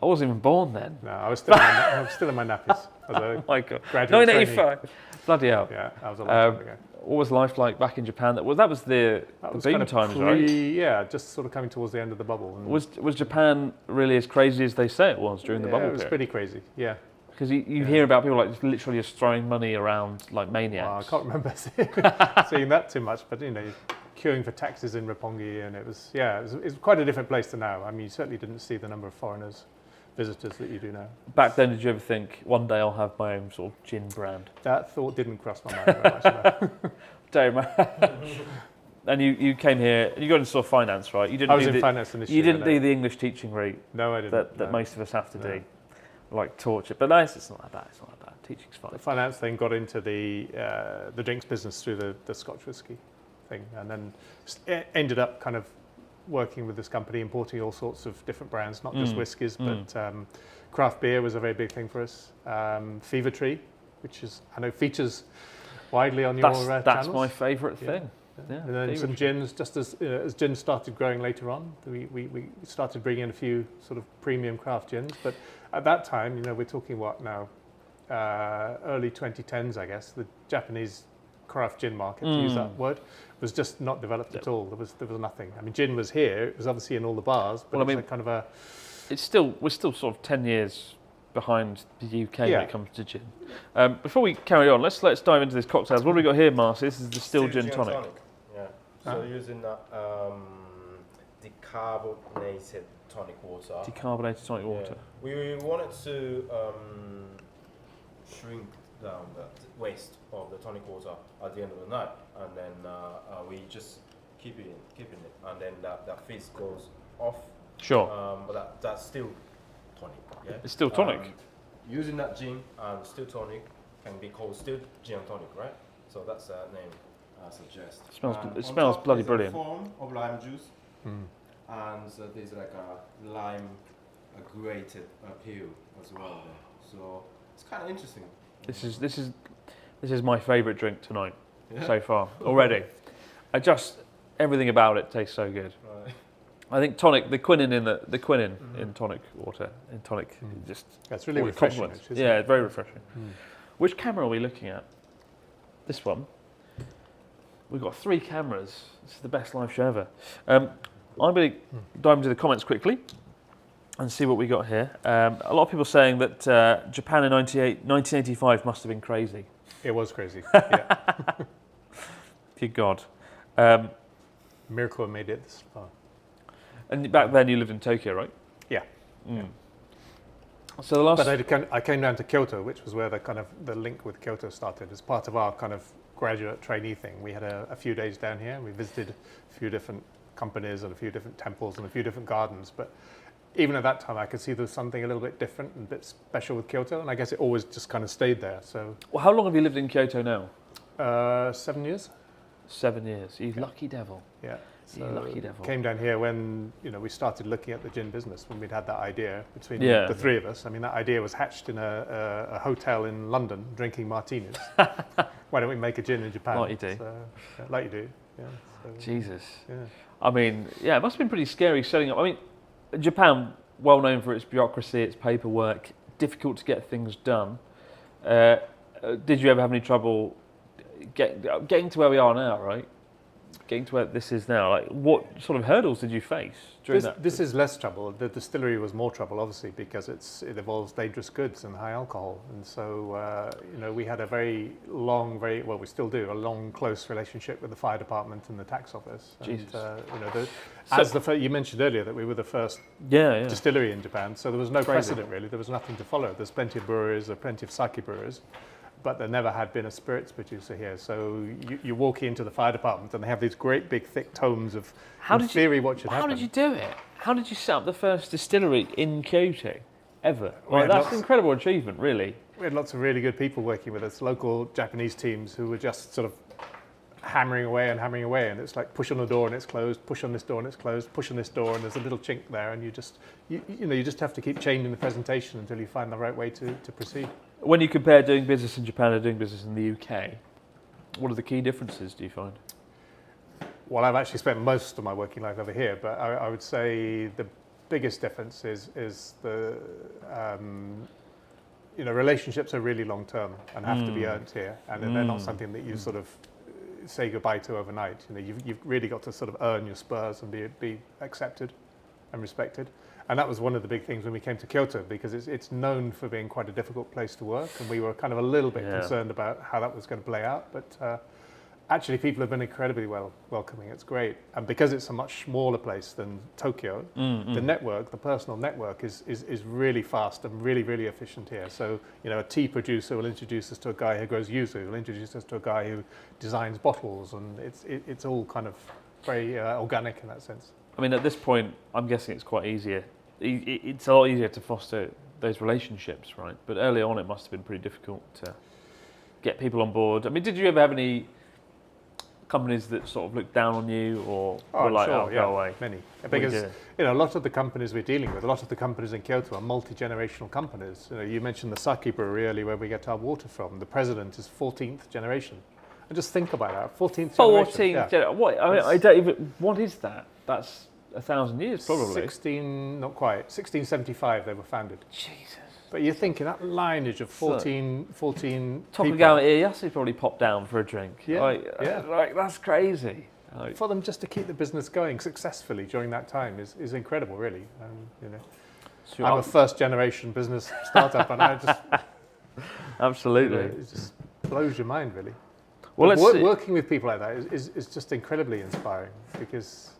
I wasn't even born then. No, I was still in my nappies. As a Oh my God. graduate trainee. 1985. Bloody hell. Yeah, that was a long time ago. What was life like back in Japan? That was the That was boom kind of times, right? Yeah, just sort of coming towards the end of the bubble. And Was Japan really as crazy as they say it was during the bubble it was period? pretty crazy. Yeah. Because you hear about people like literally just throwing money around like maniacs. Well, I can't remember seeing that too much, but queuing for taxis in Roppongi, and it was quite a different place to now. I mean, you certainly didn't see the number of visitors that you do now. Back then, did you ever think one day I'll have my own sort of gin brand? That thought didn't cross my mind very much. No. Don't And you came here, and you got into sort of finance, right? You didn't. I was in finance initially. You didn't do the English teaching route. No, I didn't. That most of us have to do, like torture. But nice, it's not that bad. It's not that bad. Teaching's fine. The finance thing got into the drinks business through the Scotch whisky thing, and then ended up kind of working with this company, importing all sorts of different brands, not just whiskies, but craft beer was a very big thing for us. Fever Tree, which I know features widely on your channels. That's my favourite thing. Yeah, and then some gins, just as gin started growing later on, we started bringing in a few sort of premium craft gins. But at that time, we're talking what now, early 2010s, I guess. The Japanese craft gin market, to use that word, was just not developed at all. There was nothing. I mean, gin was here. It was obviously in all the bars, but it was kind of a. We're still sort of 10 years behind the UK when it comes to gin. Before we carry on, let's dive into this cocktails. What have we got here, Marcy? This is distilled gin tonic. Yeah. So using that decarbonated tonic water. Decarbonated tonic water. We wanted to shrink down the waste of the tonic water at the end of the night, and then we just keeping it, and then that fizz goes off. Sure. But that's still tonic. Yeah. It's still tonic. Using that gin and still tonic can be called still gin and tonic, right? So that's the name I suggest. It smells bloody brilliant. A form of lime juice, and so there's like a lime, a grated peel as well there. So it's kind of interesting. This is my favourite drink tonight so far already. Everything about it tastes so good. Right. I think tonic, the quinine in tonic water, just that's really refreshing. Yeah, very refreshing. Which camera are we looking at? This one. We've got 3 cameras. This is the best live show ever. I'm going to dive into the comments quickly and see what we got here. A lot of people saying that Japan in 1985 must have been crazy. It was crazy. Yeah. Good God. Miracle made it this far. And back then you lived in Tokyo, right? Yeah. So the last. But I came down to Kyoto, which was where the link with Kyoto started. As part of our kind of graduate trainee thing, we had a few days down here. We visited a few different companies and a few different temples and a few different gardens. But even at that time, I could see there was something a little bit different and a bit special with Kyoto, and I guess it always just kind of stayed there. So. Well, how long have you lived in Kyoto now? 7 years. 7 years. You lucky devil. Yeah. So you lucky devil. Came down here when we started looking at the gin business, when we'd had that idea between the 3 of us. I mean, that idea was hatched in a hotel in London, drinking martinis. Why don't we make a gin in Japan? Like you do. So, like you do. Yeah. So, Jesus. Yeah. I mean, it must have been pretty scary setting up. I mean, Japan, well known for its bureaucracy, its paperwork, difficult to get things done. Did you ever have any trouble getting to where we are now, right? Getting to where this is now, like what sort of hurdles did you face during that? This is less trouble. The distillery was more trouble, obviously, because it involves dangerous goods and high alcohol, and so we had a very long, we still do, a long, close relationship with the fire department and the tax office. Jesus. And, you mentioned earlier that we were the first distillery in Japan, so there was no precedent really. There was nothing to follow. There's plenty of breweries, there are plenty of sake brewers, but there never had been a spirits producer here. So you walk into the fire department and they have these great big thick tomes of what should happen. How did you do it? How did you set up the first distillery in Kyoto ever? That's an incredible achievement, really. We had lots of really good people working with us, local Japanese teams who were just sort of hammering away, and it's like push on the door and it's closed, push on this door and it's closed, push on this door and there's a little chink there, and you just have to keep changing the presentation until you find the right way to proceed. When you compare doing business in Japan and doing business in the UK, what are the key differences, do you find? Well, I've actually spent most of my working life over here, but I would say the biggest difference is the relationships are really long term and have to be earned here, and they're not something that you sort of say goodbye to overnight. You've really got to sort of earn your spurs and be accepted and respected. And that was one of the big things when we came to Kyoto, because it's known for being quite a difficult place to work, and we were kind of a little bit concerned about how that was going to play out. But actually, people have been incredibly welcoming. It's great, and because it's a much smaller place than Tokyo, the personal network is really fast and really, really efficient here. So a tea producer will introduce us to a guy who grows yuzu, will introduce us to a guy who designs bottles, and it's all kind of very organic in that sense. I mean, at this point, I'm guessing it's quite easier. It's a lot easier to foster those relationships, right? But early on, it must have been pretty difficult to get people on board. I mean, did you ever have any companies that sort of looked down on you, or were like, sure, go away? Many. Because a lot of the companies we're dealing with, a lot of the companies in Kyoto are multi-generational companies. You mentioned the sake brewery earlier, where we get our water from. The president is 14th generation. And just think about that, 14th generation. 14th generation. What? I mean, I don't even. What is that? That's 1,000 years, probably. 1675 they were founded. Jesus. But you're thinking that lineage of 14 Tokugawa Ieyasu probably popped down for a drink. Yeah, Like, that's crazy. For them just to keep the business going successfully during that time is incredible, really. So I'm a first-generation business startup, and I just absolutely, it just blows your mind, really. Well, working with people like that is just incredibly inspiring, because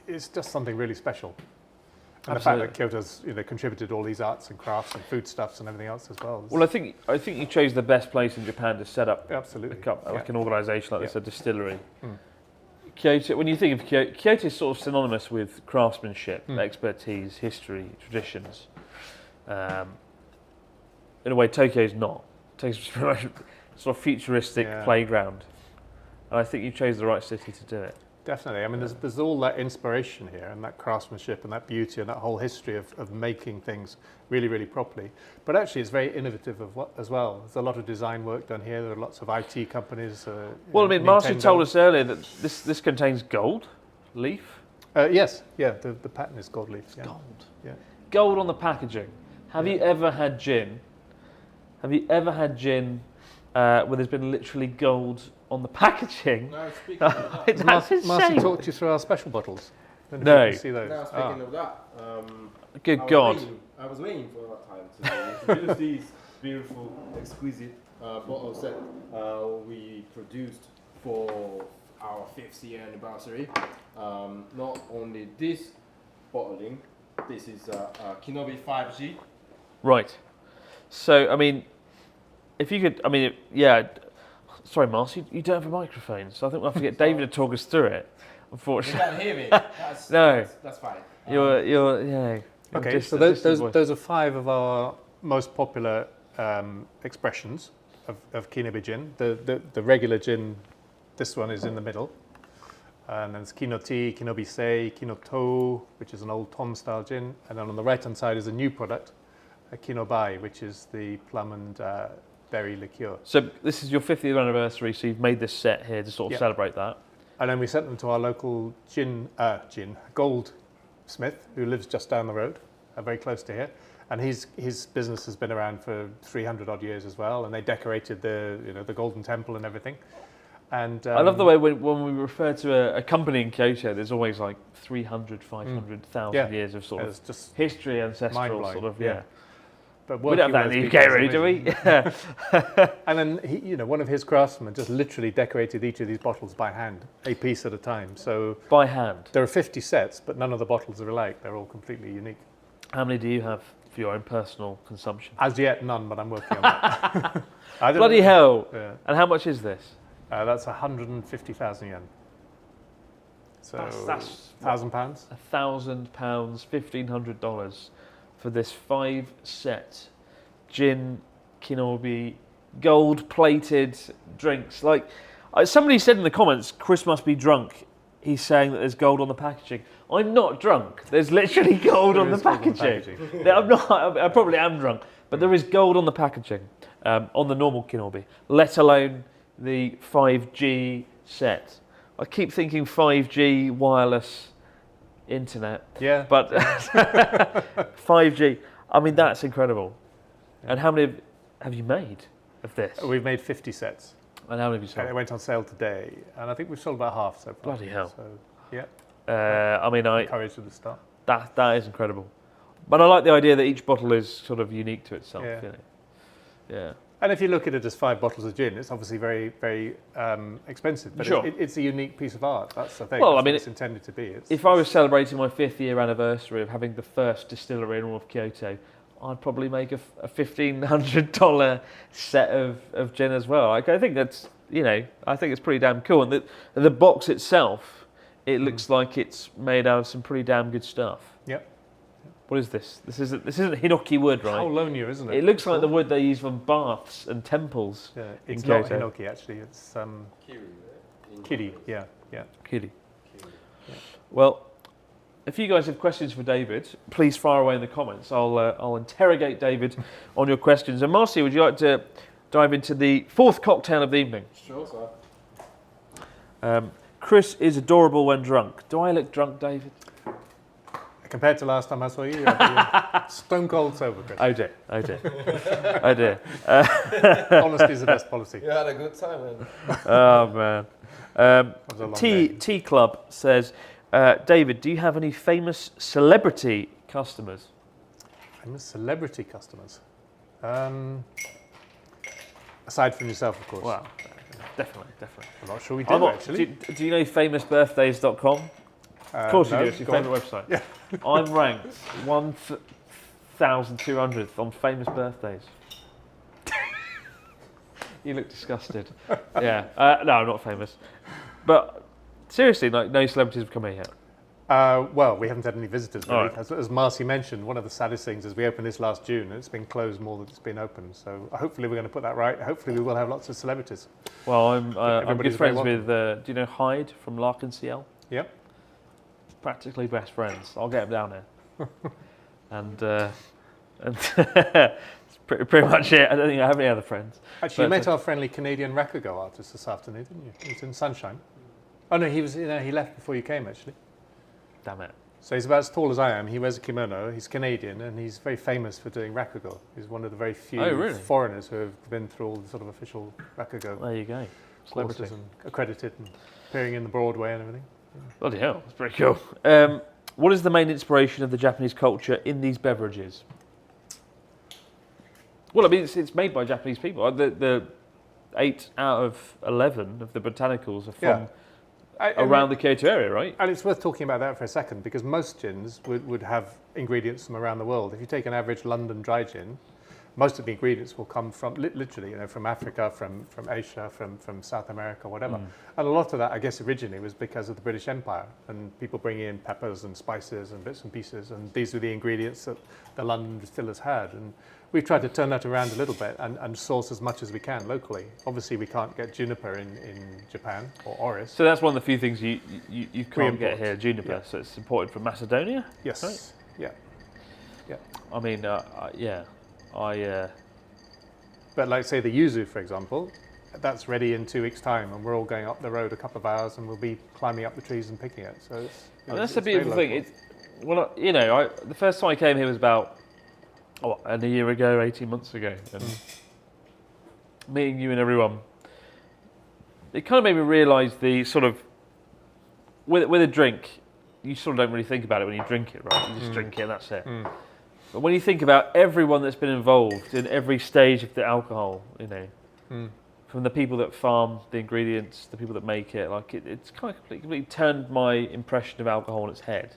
it's just something really special. And Absolutely. the fact that Kyoto's contributed all these arts and crafts and foodstuffs and everything else as well. Well, I think you chose the best place in Japan to set up Absolutely. an organisation like this, a distillery. Kyoto. When you think of Kyoto, Kyoto is sort of synonymous with craftsmanship, expertise, history, traditions. In a way, Tokyo's not. Tokyo's sort of futuristic playground, and I think you chose the right city to do it. Definitely. I mean, there's all that inspiration here, and that craftsmanship and that beauty and that whole history of making things really, really properly. But actually, it's very innovative as well. There's a lot of design work done here. There are lots of IT companies. Well, I mean, Marcy told us earlier that this contains gold leaf. Yes. Yeah. The pattern is gold leaf. Yeah. Gold. Yeah. Gold on the packaging. Have you ever had gin? Where there's been literally gold on the packaging? No, speaking of that. That's insane. Marcy talked you through our special bottles. No. You can see those. Now, speaking of that, Good God. I was waiting for that time to introduce these beautiful, exquisite bottle set we produced for our 5th year anniversary. Not only this bottling, this is Kinobi 5G. Right. So, I mean, if you could, sorry, Marcy, you don't have a microphone, so I think we'll have to get David to talk us through it, You unfortunately. can't hear me. That's fine. Okay, so those are 5 of our most popular expressions of Kinobi gin. The regular gin, this one is in the middle. And then it's Kinoti, Kinobisei, Kinoto, which is an old Tom style gin. And then on the right hand side is a new product, a Kinobai, which is the plum and berry liqueur. So this is your 50th anniversary, so you've made this set here to sort of celebrate that. And then we sent them to our local goldsmith, who lives just down the road, very close to here. And his business has been around for 300 odd years as well. And they decorated the Golden Temple and everything. And I love the way when we refer to a company in Kyoto, there's always like 300, 500,000 years of sort of just history, ancestral sort of, But we don't have that in the UK, really, do we? And then one of his craftsmen just literally decorated each of these bottles by hand, a piece at a time. So by hand. There are 50 sets, but none of the bottles are alike. They're all completely unique. How many do you have for your own personal consumption? As yet, none, but I'm working on that. Bloody hell! Yeah. And how much is this? That's 150,000 yen. So that's £1,000. £1,000, $1,500 for this 5-set gin, Kinobi, gold-plated drinks. Like somebody said in the comments, Chris must be drunk. He's saying that there's gold on the packaging. I'm not drunk. There's literally gold on the packaging. I'm not. I probably am drunk, but there is gold on the packaging on the normal Kinobi, let alone the 5G set. I keep thinking 5G wireless internet. Yeah. But 5G. I mean, that's incredible. And how many have you made of this? We've made 50 sets. And how many have you And it sold? went on sale today, and I think we've sold about half so far. Bloody hell. So, yeah, I mean, encouraged at the start. that is incredible. But I like the idea that each bottle is sort of unique to itself. Yeah. You know? Yeah. And if you look at it as 5 bottles of gin, it's obviously very, very expensive. But Sure. it's a unique piece of art. That's the thing. Well, That's I mean, what it's intended to be. If I was celebrating my 5th year anniversary of having the first distillery in all of Kyoto, I'd probably make a $1,500 set of gin as well. Like, I think that's, I think it's pretty damn cool. And the box itself, it looks like it's made out of some pretty damn good stuff. Yep. What is this? This isn't hinoki wood, right? Paulownia, isn't it? It looks like the wood they use for baths and temples. Yeah, in it's not Kyoto. hinoki actually. It's kiri. Yeah. Kitty. Well, if you guys have questions for David, please fire away in the comments. I'll interrogate David on your questions. And Marcy, would you like to dive into the 4th cocktail of the evening? Sure, sir. Chris is adorable when drunk. Do I look drunk, David? Compared to last time I saw you, you're stone cold sober, Chris. Oh dear. Oh dear. Honesty is the best policy. You had a good time, man. Oh man. That was a long day. T Club says, David, do you have any famous celebrity customers? Famous celebrity customers. Aside from yourself, of course. Wow. Definitely. I'm not sure we do, actually. Do you know famousbirthdays.com? Of course you do, it's your favourite website. Yeah. I'm ranked 1,200th on famous birthdays. You look disgusted. Yeah. No, I'm not famous. But seriously, like, no celebrities have come here yet. Well, we haven't had any visitors, really. Right. As Marcy mentioned, one of the saddest things is we opened this last June and it's been closed more than it's been open. So hopefully we're going to put that right. Hopefully we will have lots of celebrities. Well, I'm good Everybody's friends very with, do you know Hyde from Larkin CL? Yep. Practically best friends. I'll get him down here. and that's pretty much it. I don't think I have any other friends. Actually, you met our friendly Canadian Rakugo artist this afternoon, didn't you? He was in Sunshine. Oh no, he left before you came, actually. Damn it. So he's about as tall as I am. He wears a kimono. He's Canadian, and he's very famous for doing Rakugo. He's one of the very few foreigners who have been through all the sort of official Rakugo There you go. courses and accredited and appearing in the Broadway and everything. Bloody hell, that's pretty cool. What is the main inspiration of the Japanese culture in these beverages? Well, I mean, it's made by Japanese people. The 8 out of 11 of the botanicals are from around the Kyoto area, right? And it's worth talking about that for a second, because most gins would have ingredients from around the world. If you take an average London dry gin, most of the ingredients will come from literally, from Africa, from Asia, from South America, whatever. And a lot of that, I guess, originally was because of the British Empire and people bringing in peppers and spices and bits and pieces, and these were the ingredients that the London distillers had. And we've tried to turn that around a little bit and source as much as we can locally. Obviously, we can't get juniper in Japan or orris. So that's one of the few things you can't get import. here, juniper. Yeah. So it's imported from Macedonia? Yes. Right? Yeah. I mean, But like, say, the yuzu, for example, that's ready in 2 weeks' time, and we're all going up the road a couple of hours, and we'll be climbing up the trees and picking it. So it's, that's it's the beautiful very thing. local. The first time I came here was about a year ago, 18 months ago, and meeting you and everyone, it kind of made me realise the sort of with a drink, you sort of don't really think about it when you drink it, right? You just drink it and that's it. But when you think about everyone that's been involved in every stage of the alcohol, from the people that farm the ingredients, the people that make it, like it's kind of completely turned my impression of alcohol on its head.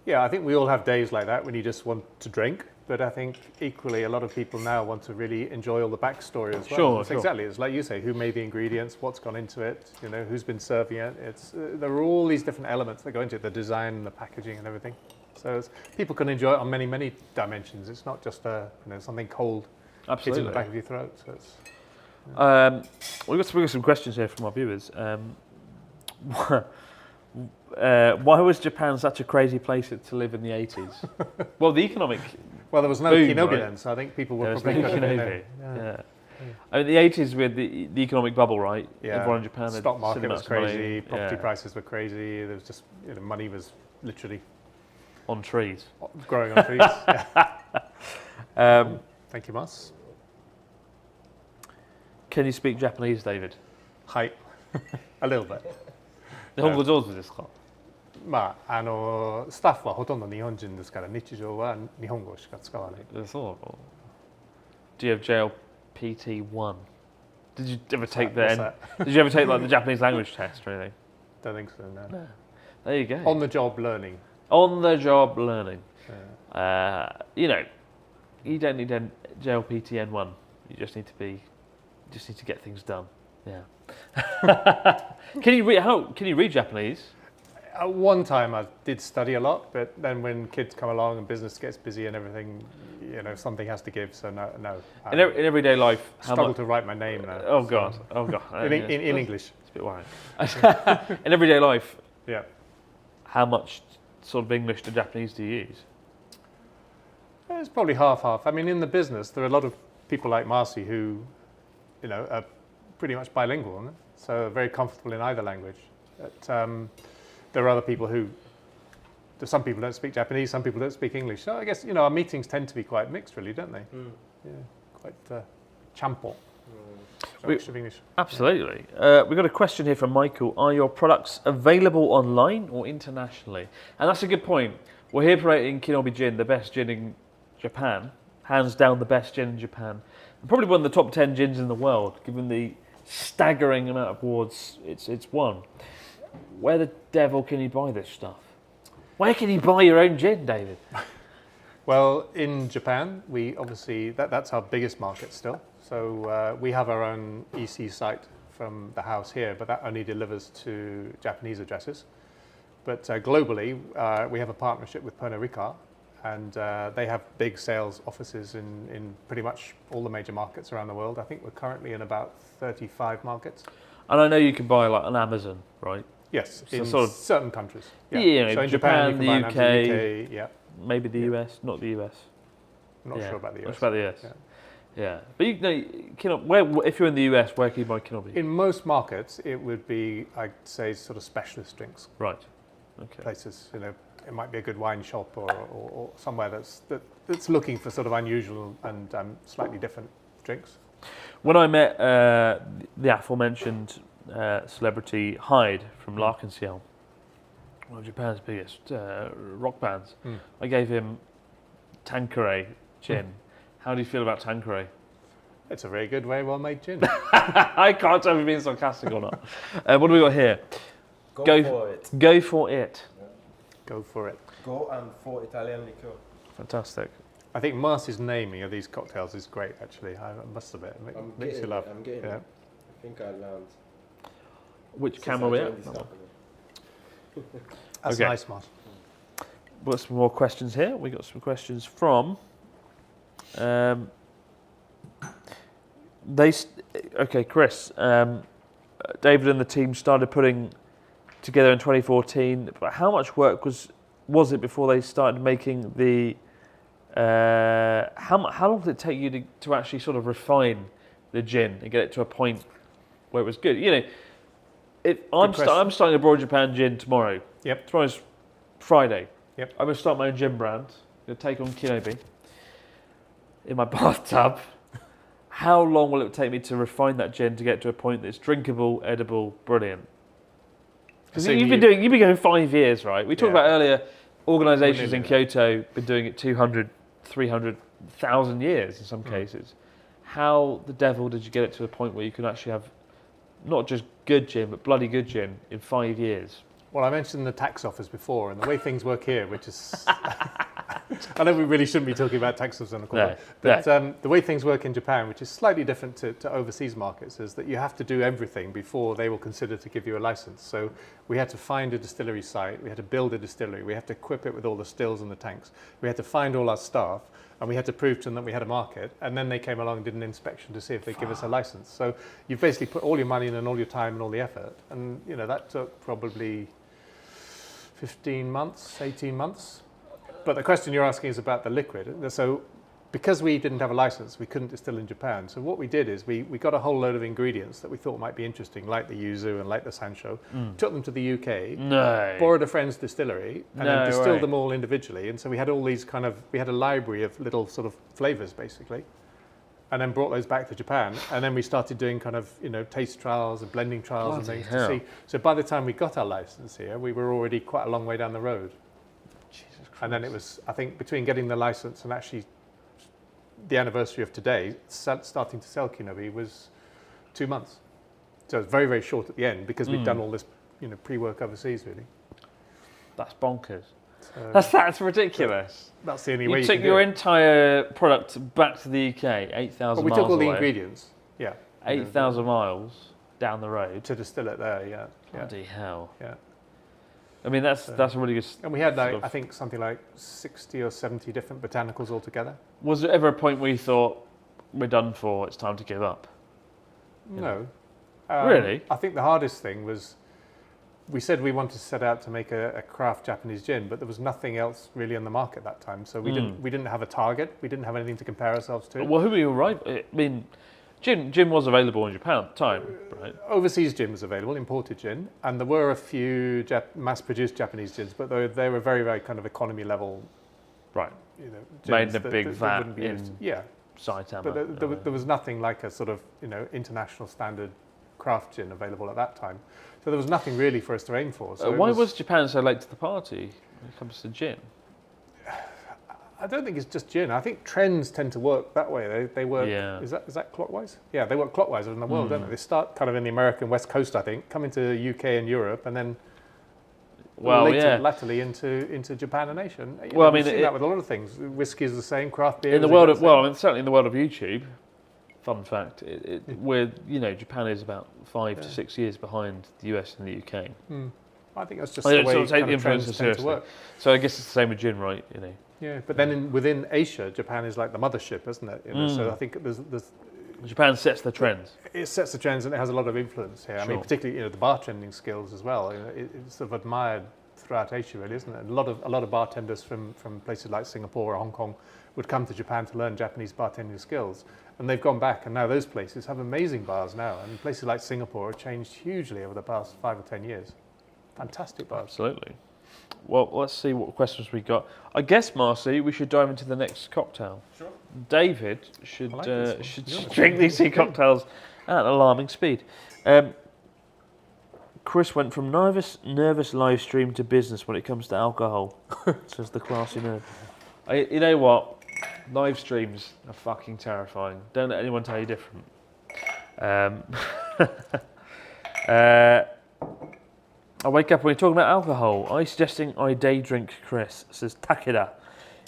Yeah, I think we all have days like that when you just want to drink. But I think equally a lot of people now want to really enjoy all the backstory as well. Sure. Exactly. It's like you say, who made the ingredients, what's gone into it, who's been serving it. There are all these different elements that go into it, the design and the packaging and everything. So people can enjoy it on many, many dimensions. It's not just something cold hits in the back of your throat. So it's, we've got some questions here from our viewers. Why was Japan such a crazy place to live in the 80s? Well, the economic well, there was no boom, Kinobi right? then, so I think people were There was probably no kind of, Kinobi. Yeah. I mean, the 80s with the economic bubble, right? Yeah. Everyone in Japan had stock market silly was amounts of money. crazy, property Yeah. prices were crazy. There was just money was literally On trees. growing on trees. Thank you, Mas. Can you speak Japanese, David? Hi. A little bit. 日本語上手ですか？まあ、スタッフはほとんど日本人ですから日常は日本語しか使わない。そうなの。Do you have JLPT1? Did you ever take What's the that? Did you ever take like the Japanese language test or anything? Don't think so, no. There you go. On the job learning. On the job learning. Yeah. You know, you don't need a JLPTN1. You just need to get things done. Yeah. Can you read Japanese? At one time I did study a lot, but then when kids come along and business gets busy and everything, you know, something has to give. So no. In everyday life, struggle to write my name now. Oh God. In English. It's a bit worrying. In everyday life, Yeah. how much sort of English to Japanese do you use? It's probably half-half. I mean, in the business, there are a lot of people like Marcy who, you know, are pretty much bilingual, aren't they? So very comfortable in either language. But, there are other people who, some people don't speak Japanese, some people don't speak English. So I guess, you know, our meetings tend to be quite mixed, really, don't they? Yeah, quite champo. Mixture of English. Absolutely. We've got a question here from Michael. Are your products available online or internationally? And that's a good point. We're here promoting Kinobi Gin, the best gin in Japan. Hands down the best gin in Japan. And probably one of the top 10 gins in the world, given the staggering amount of awards it's won. Where the devil can you buy this stuff? Where can you buy your own gin, David? Well, in Japan, we obviously, that's our biggest market still. So we have our own EC site from the house here, but that only delivers to Japanese addresses. But globally, we have a partnership with Pernod Ricard, and they have big sales offices in pretty much all the major markets around the world. I think we're currently in about 35 markets. And I know you can buy like on Amazon, right? Yes, So in sort of- certain countries. Yeah, so in Japan, you the can buy UK, them in the UK, yeah. Maybe the US, not the US. I'm not sure about the US. Not sure about the US. Yeah. Yeah, but you know, where if you're in the US, where can you buy Kinobi? In most markets, it would be, I'd say, sort of specialist drinks Right. Okay. places. You know, it might be a good wine shop or somewhere that's looking for sort of unusual and slightly different drinks. When I met the aforementioned celebrity Hyde from L'Arc-en-Ciel, one of Japan's biggest rock bands, I gave him Tanqueray gin. How do you feel about Tanqueray? It's a very good, very well-made gin. I can't tell if you're being sarcastic or not. What do we got here? Go for it. Go for it. Go for it. Go and for Italian liqueur. Fantastic. I think Marcy's naming of these cocktails is great, actually. I must admit, it makes you laugh. I'm getting Yeah. it. I think I learned. Which since camera I we joined at? this company. That's Okay. nice, Marcy. We've got some more questions here. We got some questions from. Chris. David and the team started putting together in 2014. But how much work was it before they started making the? How long did it take you to actually sort of refine the gin and get it to a point where it was good? You know, I'm starting a Broad Japan gin tomorrow. Yep. Tomorrow's Friday. Yep. I'm going to start my own gin brand. I'm going to take on Kinobi in my bathtub. How long will it take me to refine that gin to get to a point that's drinkable, edible, brilliant? Because you've been going 5 years, right? We talked about earlier, organisations in Kyoto been doing it 200, 300,000 years in some cases. How the devil did you get it to a point where you can actually have not just good gin, but bloody good gin in 5 years? Well, I mentioned the tax office before, and the way things work here, which is... I know we really shouldn't be talking about tax office on the call, but the way things work in Japan, which is slightly different to overseas markets, is that you have to do everything before they will consider to give you a license. So we had to find a distillery site, we had to build a distillery, we had to equip it with all the stills and the tanks, we had to find all our staff, and we had to prove to them that we had a market, and then they came along and did an inspection to see if they'd give us a license. So you've basically put all your money in and all your time and all the effort, and you know that took probably 15 months, 18 months. But the question you're asking is about the liquid. So because we didn't have a license, we couldn't distill in Japan. So what we did is we got a whole load of ingredients that we thought might be interesting, like the yuzu and like the sansho, took them to the UK, borrowed a friend's distillery, and then distilled them all individually. And so we had all these we had a library of little sort of flavors, basically, and then brought those back to Japan. And then we started doing kind of, taste trials and blending trials and things to see. So by the time we got our license here, we were already quite a long way down the road. Jesus Christ. And then it was, I think, between getting the license and actually the anniversary of today, starting to sell Kinobi was 2 months. So it was very, very short at the end because we'd done all this, pre-work overseas, really. That's bonkers. So That's ridiculous. that's the only way You you took can your do it. entire product back to the UK, 8,000 Well, miles we took all the away. ingredients, 8,000 miles down the road. to distill it there, yeah. Bloody hell. Yeah. I mean, that's a really good... And we had, sort of- I think, something like 60 or 70 different botanicals altogether. Was there ever a point where you thought, we're done for, it's time to give up? No. Really? I think the hardest thing was we said we wanted to set out to make a craft Japanese gin, but there was nothing else really on the market at that time. So we didn't have a target. We didn't have anything to compare ourselves to. Well, who were you right? I mean, gin was available in Japan at the time, right? Overseas gin was available, imported gin, and there were a few mass-produced Japanese gins, but they were very, very kind of economy level. Right. Gins Made in a that- big that vat wouldn't be used. in Yeah, Saitama. but there was nothing like a sort of international standard craft gin available at that time. So there was nothing really for us to aim for. So why was Japan so late to the party when it comes to gin? I don't think it's just gin. I think trends tend to work that way. They work. Yeah. Is that clockwise? Yeah, they work clockwise around the world, don't they? They start kind of in the American West Coast, I think, come into UK and Europe, and then latterly into Japan and Asia. And, Well, I mean, we've seen that with a lot of things. Whiskey is the same. Craft beer. In the world of, well, I mean, certainly in the world of YouTube, fun fact, where Japan is about 5 to 6 years behind the US and the UK. I think that's just I the don't way sort of take kind the of trends influences tend to seriously. work. So I guess it's the same with gin, right? Yeah, but then within Asia, Japan is like the mothership, isn't it? So I think there's Japan sets the trends. it sets the trends and it has a lot of influence here. I mean, Sure. particularly the bartending skills as well. It's sort of admired throughout Asia, really, isn't it? A lot of bartenders from places like Singapore or Hong Kong would come to Japan to learn Japanese bartending skills, and they've gone back, and now those places have amazing bars now. And places like Singapore have changed hugely over the past 5 or 10 years. Fantastic bars. Absolutely. Well, let's see what questions we got. I guess, Marcy, we should dive into the next cocktail. Sure. David should I like this one. should You're the drink these two cocktails at an alarming speed. Chris went from nervous live stream to business when it comes to alcohol, says the classy nerd. You know what? Live streams are fucking terrifying. Don't let anyone tell you different. I wake up when you're talking about alcohol. Are you suggesting I day drink, Chris? Says Takeda.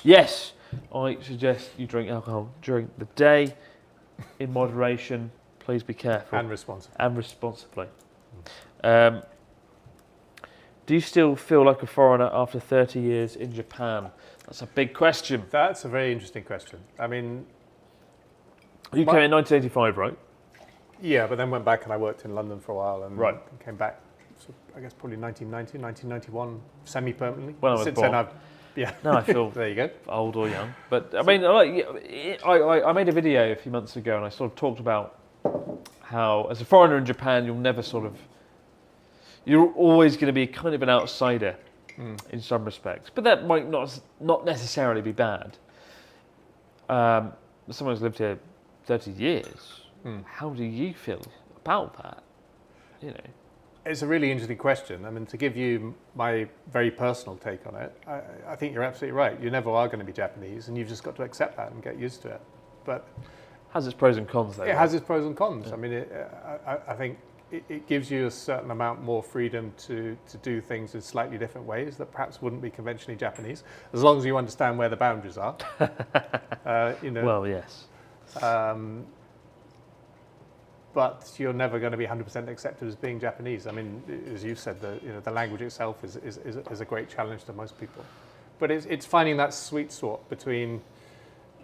Yes, I suggest you drink alcohol during the day in moderation. Please be careful. And responsible. And responsibly. Do you still feel like a foreigner after 30 years in Japan? That's a big question. That's a very interesting question. I mean, You came in 1985, right? yeah, but then went back and I worked in London for a while and Right. came back, so I guess probably 1990, 1991, semi-permanently. When I was Since born. then Now I feel there you go. old or young. But I mean, I made a video a few months ago and I sort of talked about how, as a foreigner in Japan, you're always going to be kind of an outsider in some respects. But that might not necessarily be bad. Someone who's lived here 30 years, how do you feel about that? It's a really interesting question. I mean, to give you my very personal take on it, I think you're absolutely right. You never are going to be Japanese, and you've just got to accept that and get used to it. But Has its pros and cons, though. it has its pros and cons. I mean, I think it gives you a certain amount more freedom to do things in slightly different ways that perhaps wouldn't be conventionally Japanese, as long as you understand where the boundaries are. Well, yes. But you're never going to be 100% accepted as being Japanese. I mean, as you've said, the language itself is a great challenge to most people. But it's finding that sweet spot between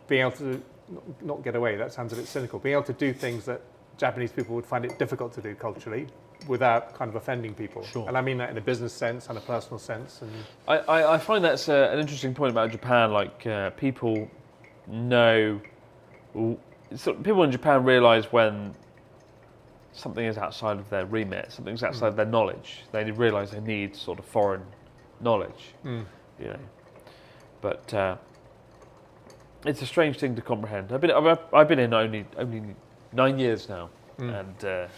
being able to not get away, that sounds a bit cynical, being able to do things that Japanese people would find it difficult to do culturally without kind of offending people. Sure. And I mean that in a business sense and a personal sense. And I find that's an interesting point about Japan. Like people know. People in Japan realise when something is outside of their remit, something's outside of their knowledge. They realise they need sort of foreign knowledge, you know. But it's a strange thing to comprehend. I've been in only 9 years now, and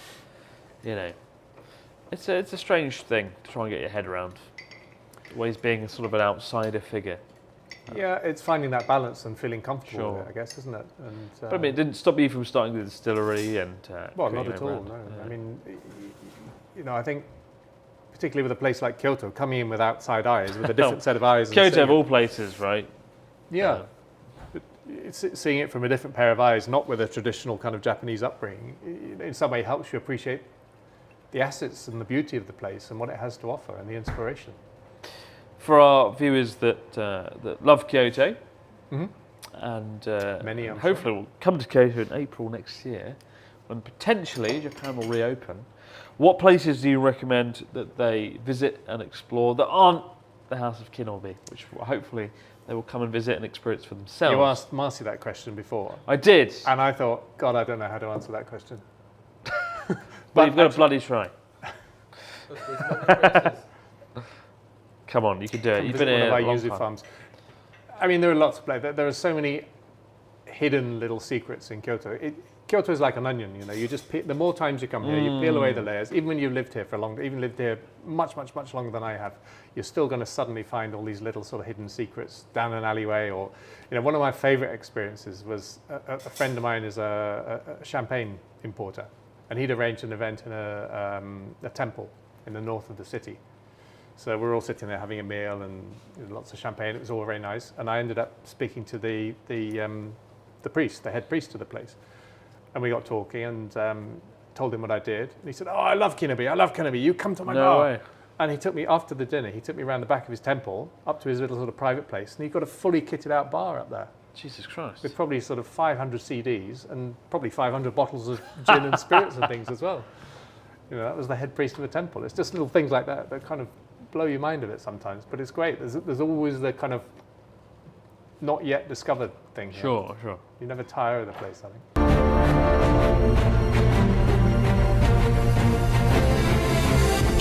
you know, it's a strange thing to try and get your head around. Always being a sort of an outsider figure. Yeah, it's finding that balance and feeling comfortable with it, I guess, isn't it? And, but I mean, it didn't stop you from starting the distillery and. Well, not at all. No, I mean, you know, I think particularly with a place like Kyoto, coming in with outside eyes, with a different set of eyes. Kyoto of all places, right? Yeah. It's seeing it from a different pair of eyes, not with a traditional kind of Japanese upbringing, in some way helps you appreciate the assets and the beauty of the place and what it has to offer and the inspiration. For our viewers that love Kyoto, and many, hopefully will come to Kyoto in April next year, when potentially Japan will reopen, what places do you recommend that they visit and explore that aren't the House of Kinobi, which hopefully they will come and visit and experience for themselves? You asked Marcy that question before. I did. And I thought, God, I don't know how to answer that question. But you've got to bloody try. Come on, you can do it. You've been here a long time. Farms. I mean, there are lots of places. There are so many hidden little secrets in Kyoto. Kyoto is like an onion, you know. You just the more times you come here, you peel away the layers. Even when you've lived here for even lived here much longer than I have, you're still going to suddenly find all these little sort of hidden secrets down an alleyway. Or, you know, one of my favourite experiences was a friend of mine is a champagne importer, and he'd arranged an event in a temple in the north of the city. So we were all sitting there having a meal and lots of champagne. It was all very nice. And I ended up speaking to the priest, the head priest of the place. And we got talking and told him what I did. And he said, "Oh, I love Kinobi. You come to my bar." Way. And he took me, after the dinner, he took me around the back of his temple, up to his little sort of private place. And he got a fully kitted out bar up there. Jesus Christ. With probably sort of 500 CDs and probably 500 bottles of gin and spirits and things as well. You know, that was the head priest of a temple. It's just little things like that that kind of blow your mind a bit sometimes, but it's great. There's always the kind of not yet discovered thing here. Sure. You never tire of the place, I think.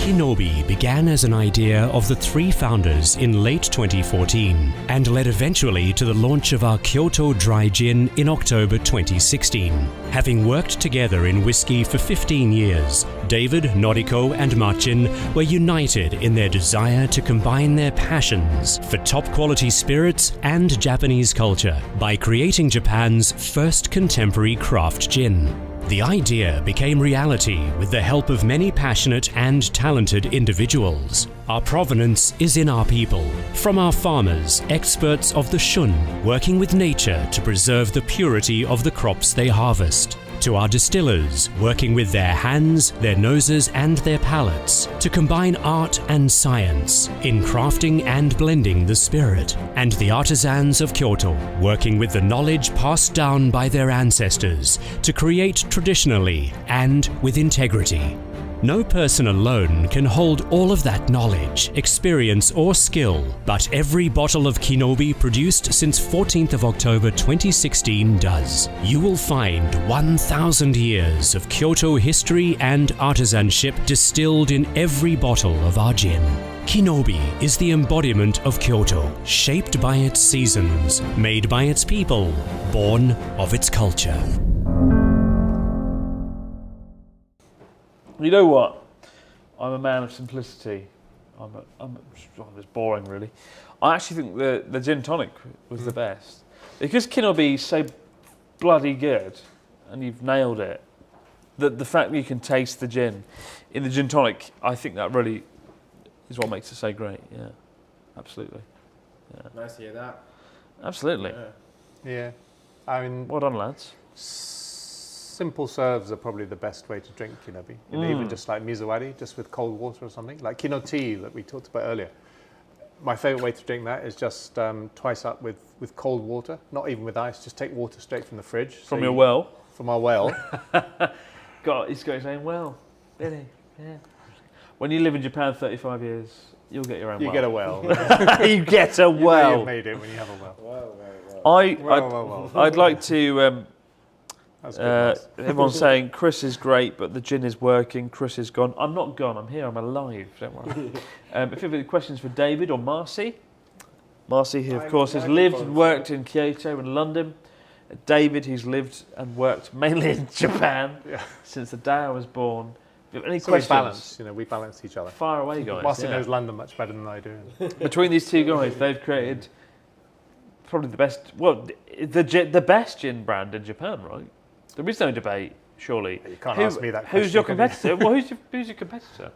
Kinobi began as an idea of the three founders in late 2014 and led eventually to the launch of our Kyoto Dry Gin in October 2016. Having worked together in whiskey for 15 years, David, Noriko and Marcin were united in their desire to combine their passions for top quality spirits and Japanese culture by creating Japan's first contemporary craft gin. The idea became reality with the help of many passionate and talented individuals. Our provenance is in our people, from our farmers, experts of the shun, working with nature to preserve the purity of the crops they harvest, to our distillers, working with their hands, their noses and their palates to combine art and science in crafting and blending the spirit, and the artisans of Kyoto, working with the knowledge passed down by their ancestors to create traditionally and with integrity. No person alone can hold all of that knowledge, experience or skill, but every bottle of Kinobi produced since 14th of October 2016 does. You will find 1,000 years of Kyoto history and artisanship distilled in every bottle of our gin. Kinobi is the embodiment of Kyoto, shaped by its seasons, made by its people, born of its culture. You know what? I'm a man of simplicity. It's boring, really. I actually think the gin tonic was the best. Because Kinobi is so bloody good, and you've nailed it, the fact that you can taste the gin in the gin tonic, I think that really is what makes it so great. Yeah, absolutely. Yeah. Nice to hear that. Absolutely. Yeah. I mean, well done, lads. Simple serves are probably the best way to drink Kinobi. You know, even just like mizuwari, just with cold water or something. Like Kino tea that we talked about earlier. My favourite way to drink that is just twice up with cold water, not even with ice, just take water straight from the fridge. From your well? From our well. God, he's got his own well, Billy. Yeah. When you live in Japan 35 years, you'll get your own well. You get a well. You get a You know well. you've made it when you have a well. Well. I'd like to... That's good. Nice. everyone's saying Chris is great, but the gin is working. Chris is gone. I'm not gone. I'm here. I'm alive. Don't worry. If you have any questions for David or Marcy, Marcy, who of course has lived and worked in Kyoto and London. David, who's lived and worked mainly in Japan since the day I was born. If you have any questions, we balance each other. fire away, guys. Marcy knows London much better than I do. Between these two guys, they've created probably the best. Well, the best gin brand in Japan, right? There is no debate, surely. You can't ask me that question. Who's your competitor? Well, who's your competitor?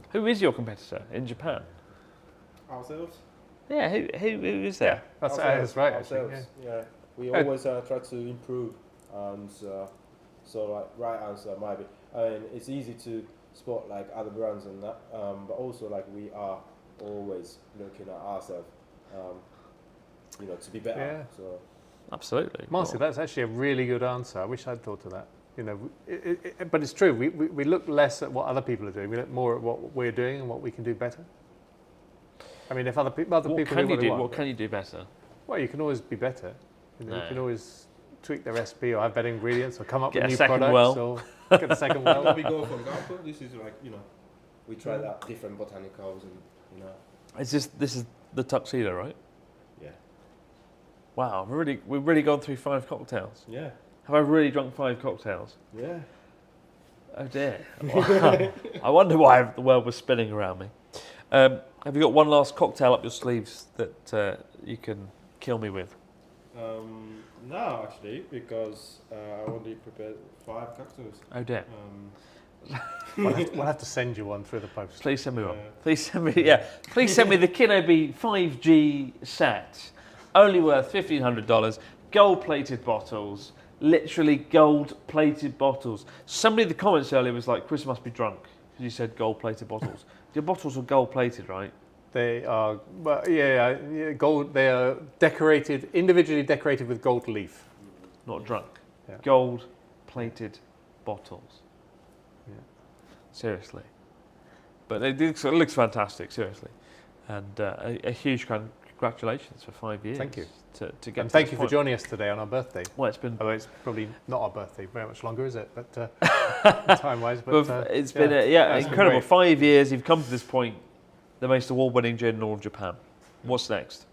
Who is your competitor in Japan? Ourselves? Yeah, who is there? That's right, actually. Ourselves. Yeah. We always try to improve, and so like right answer might be. I mean, it's easy to spot like other brands and that, but also like we are always looking at ourselves, to be better. Yeah. So. Absolutely. Marcy, that's actually a really good answer. I wish I'd thought of that. But it's true. We look less at what other people are doing. We look more at what we're doing and what we can do better. I mean, if other people What do can what you do better? Well, you can always be better. No. You can always tweak the recipe or have better ingredients or come up Get with a new second products well. or get a second well. When we go, for example, this is like we tried out different botanicals and This is the tuxedo, right? Yeah. Wow, we've really gone through 5 cocktails. Yeah. Have I really drunk 5 cocktails? Yeah. Oh dear. I wonder why the world was spinning around me. Have you got one last cocktail up your sleeves that you can kill me with? No, actually, because I only prepared 5 cocktails. Oh dear. We'll have to send you one through the post. Please send me one. Please send me Please send me the Kinobi 5G set. Only worth $1,500. Gold-plated bottles. Literally gold-plated bottles. Somebody in the comments earlier was like, Chris must be drunk because you said gold-plated bottles. Your bottles are gold-plated, right? They are, gold. They are decorated, individually decorated with gold leaf. Not drunk. Yeah. Gold-plated bottles. Yeah. Seriously. But it looks fantastic, seriously. And a huge congratulations for 5 years. Thank you. To get And to thank this you point. for joining us today on our birthday. Well, it's been... Although it's probably not our birthday, very much longer, is it? But time-wise, it's been incredible. Been 5 years, you've come to this point, the most award-winning gin in all of Japan. What's next?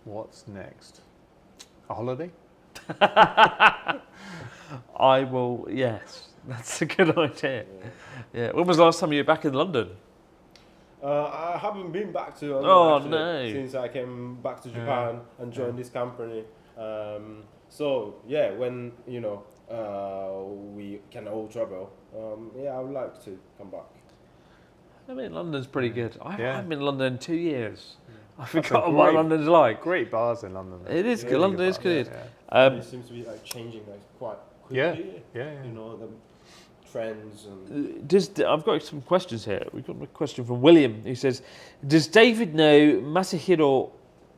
What's next? A holiday? I will, yes. That's a good idea. Yeah. When was the last time you were back in London? I haven't been back to London no. since I came back to Japan and joined this company. So yeah, when we can all travel, I would like to come back. I mean, London's pretty good. I haven't been in London in 2 years. I That's forgot what London's like. Great bars in London. It is good. Really London good is good. Yeah. It seems to be like changing quite quickly. Yeah. The trends and. I've got some questions here. We've got a question from William who says, does David know Masahiro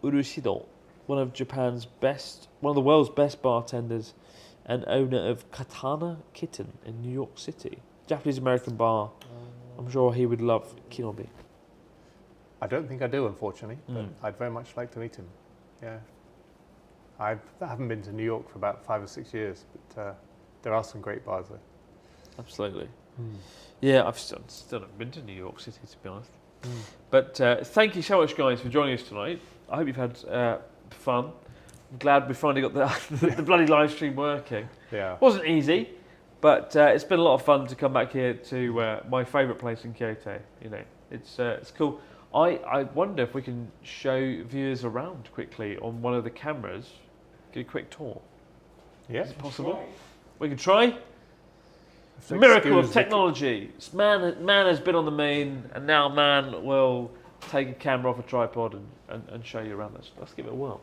Urushido, one of the world's best bartenders and owner of Katana Kitten in New York City? Japanese-American bar. I'm sure he would love Kinobi. I don't think I do, unfortunately, but I'd very much like to meet him. Yeah. I haven't been to New York for about 5 or 6 years, but there are some great bars there. Absolutely. Yeah, I've still not been to New York City, to be honest. But thank you so much, guys, for joining us tonight. I hope you've had fun. I'm glad we finally got the bloody live stream working. Yeah. It wasn't easy, but it's been a lot of fun to come back here to my favourite place in Kyoto. It's cool. I wonder if we can show viewers around quickly on one of the cameras. Get a quick tour. Yeah. Is it possible? We can try. So Miracle of excuse technology. Man has been on the moon, and now man will take a camera off a tripod and show you around. Let's give it a whirl.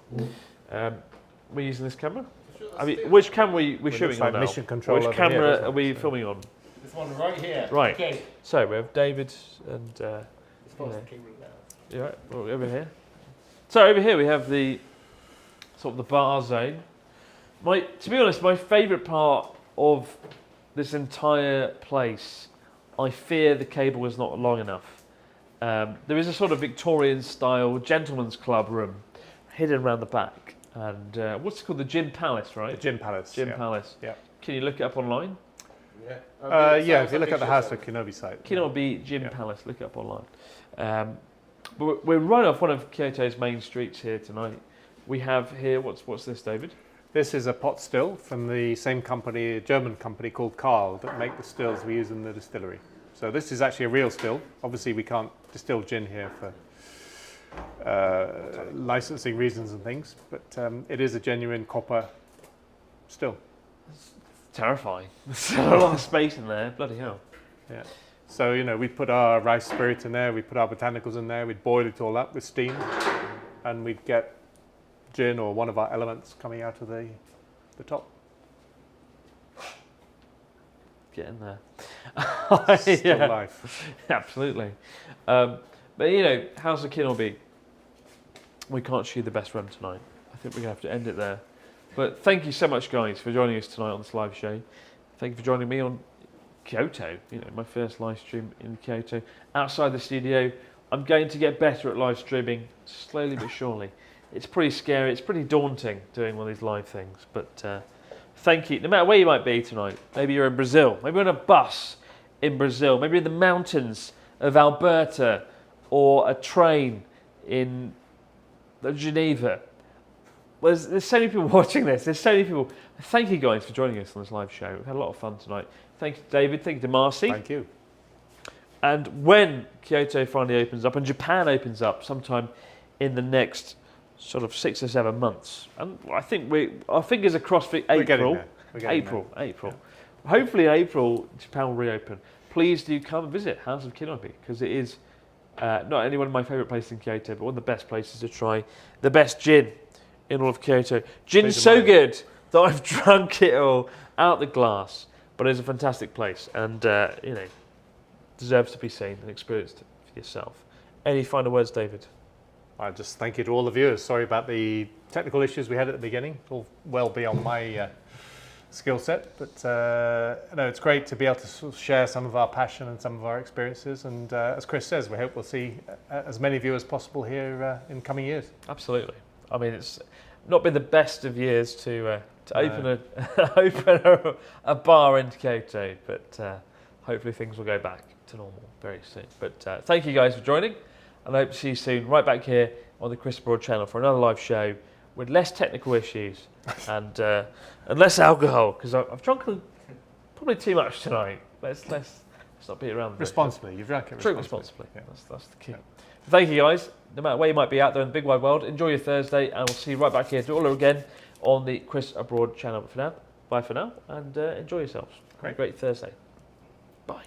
We're using this camera? Which camera are we shooting on now? Mission control. Which camera are we filming on? This one right here. Right. Okay. So we have David and... It's supposed to keep it down. Yeah, well, over here. So over here we have the sort of the bar zone. To be honest, my favourite part of this entire place I fear the cable is not long enough. There is a sort of Victorian style gentleman's club room hidden around the back, and what's it called? The Gin Palace, right? The Gin Palace. Gin Palace. Yeah. Can you look it up online? Yeah. If you look at the House of Kinobi site. Kinobi Gin Palace, look it up online. But we're right off one of Kyoto's main streets here tonight. We have here, what's this, David? This is a pot still from the same company, a German company called Croll, that make the stills we use in the distillery. So this is actually a real still. Obviously we can't distill gin here for licensing reasons and things, but it is a genuine copper still. It's terrifying. There's a lot of space in there, bloody hell. Yeah. So, we put our rice spirit in there, we put our botanicals in there, we'd boil it all up with steam, and we'd get gin or one of our elements coming out of the top. Get in there. Still life. Absolutely. But House of Kinobi, we can't shoot the best rum tonight. I think we're going to have to end it there. But thank you so much, guys, for joining us tonight on this live show. Thank you for joining me on Kyoto, my first live stream in Kyoto. Outside the studio, I'm going to get better at live streaming, slowly but surely. It's pretty scary, it's pretty daunting doing one of these live things, but thank you. No matter where you might be tonight, maybe you're in Brazil, maybe you're on a bus in Brazil, maybe you're in the mountains of Alberta, or a train in Geneva. Well, there's so many people watching this, there's so many people. Thank you guys for joining us on this live show. We've had a lot of fun tonight. Thank you, David. Thank you to Marcy. Thank you. And when Kyoto finally opens up and Japan opens up sometime in the next sort of 6 or 7 months, and I think our fingers are crossed for April. April. Yeah. Hopefully in April Japan will reopen. Please do come and visit House of Kinobi, because it is not only one of my favourite places in Kyoto, but one of the best places to try the best gin in all of Kyoto. Gin's so good that I've drunk it all out the glass. But it's a fantastic place, and deserves to be seen and experienced for yourself. Any final words, David? I just thank you to all the viewers. Sorry about the technical issues we had at the beginning. All well beyond my skill set, but it's great to be able to sort of share some of our passion and some of our experiences. And as Chris says, we hope we'll see as many viewers as possible here in coming years. Absolutely. I mean, it's not been the best of years to open a bar in Kyoto, but hopefully things will go back to normal very soon. But thank you guys for joining, and I hope to see you soon right back here on the Chris Broad channel for another live show with less technical issues and less alcohol, because I've drunk probably too much tonight. Let's not beat around the bush. Responsibly, you've drunk it responsibly. Yeah. That's the key. Yeah. Thank you guys. No matter where you might be out there in the big wide world, enjoy your Thursday, and we'll see you right back here to all again on the Chris Abroad channel. But for now, bye for now, and enjoy yourselves. Have a great Thursday. Bye.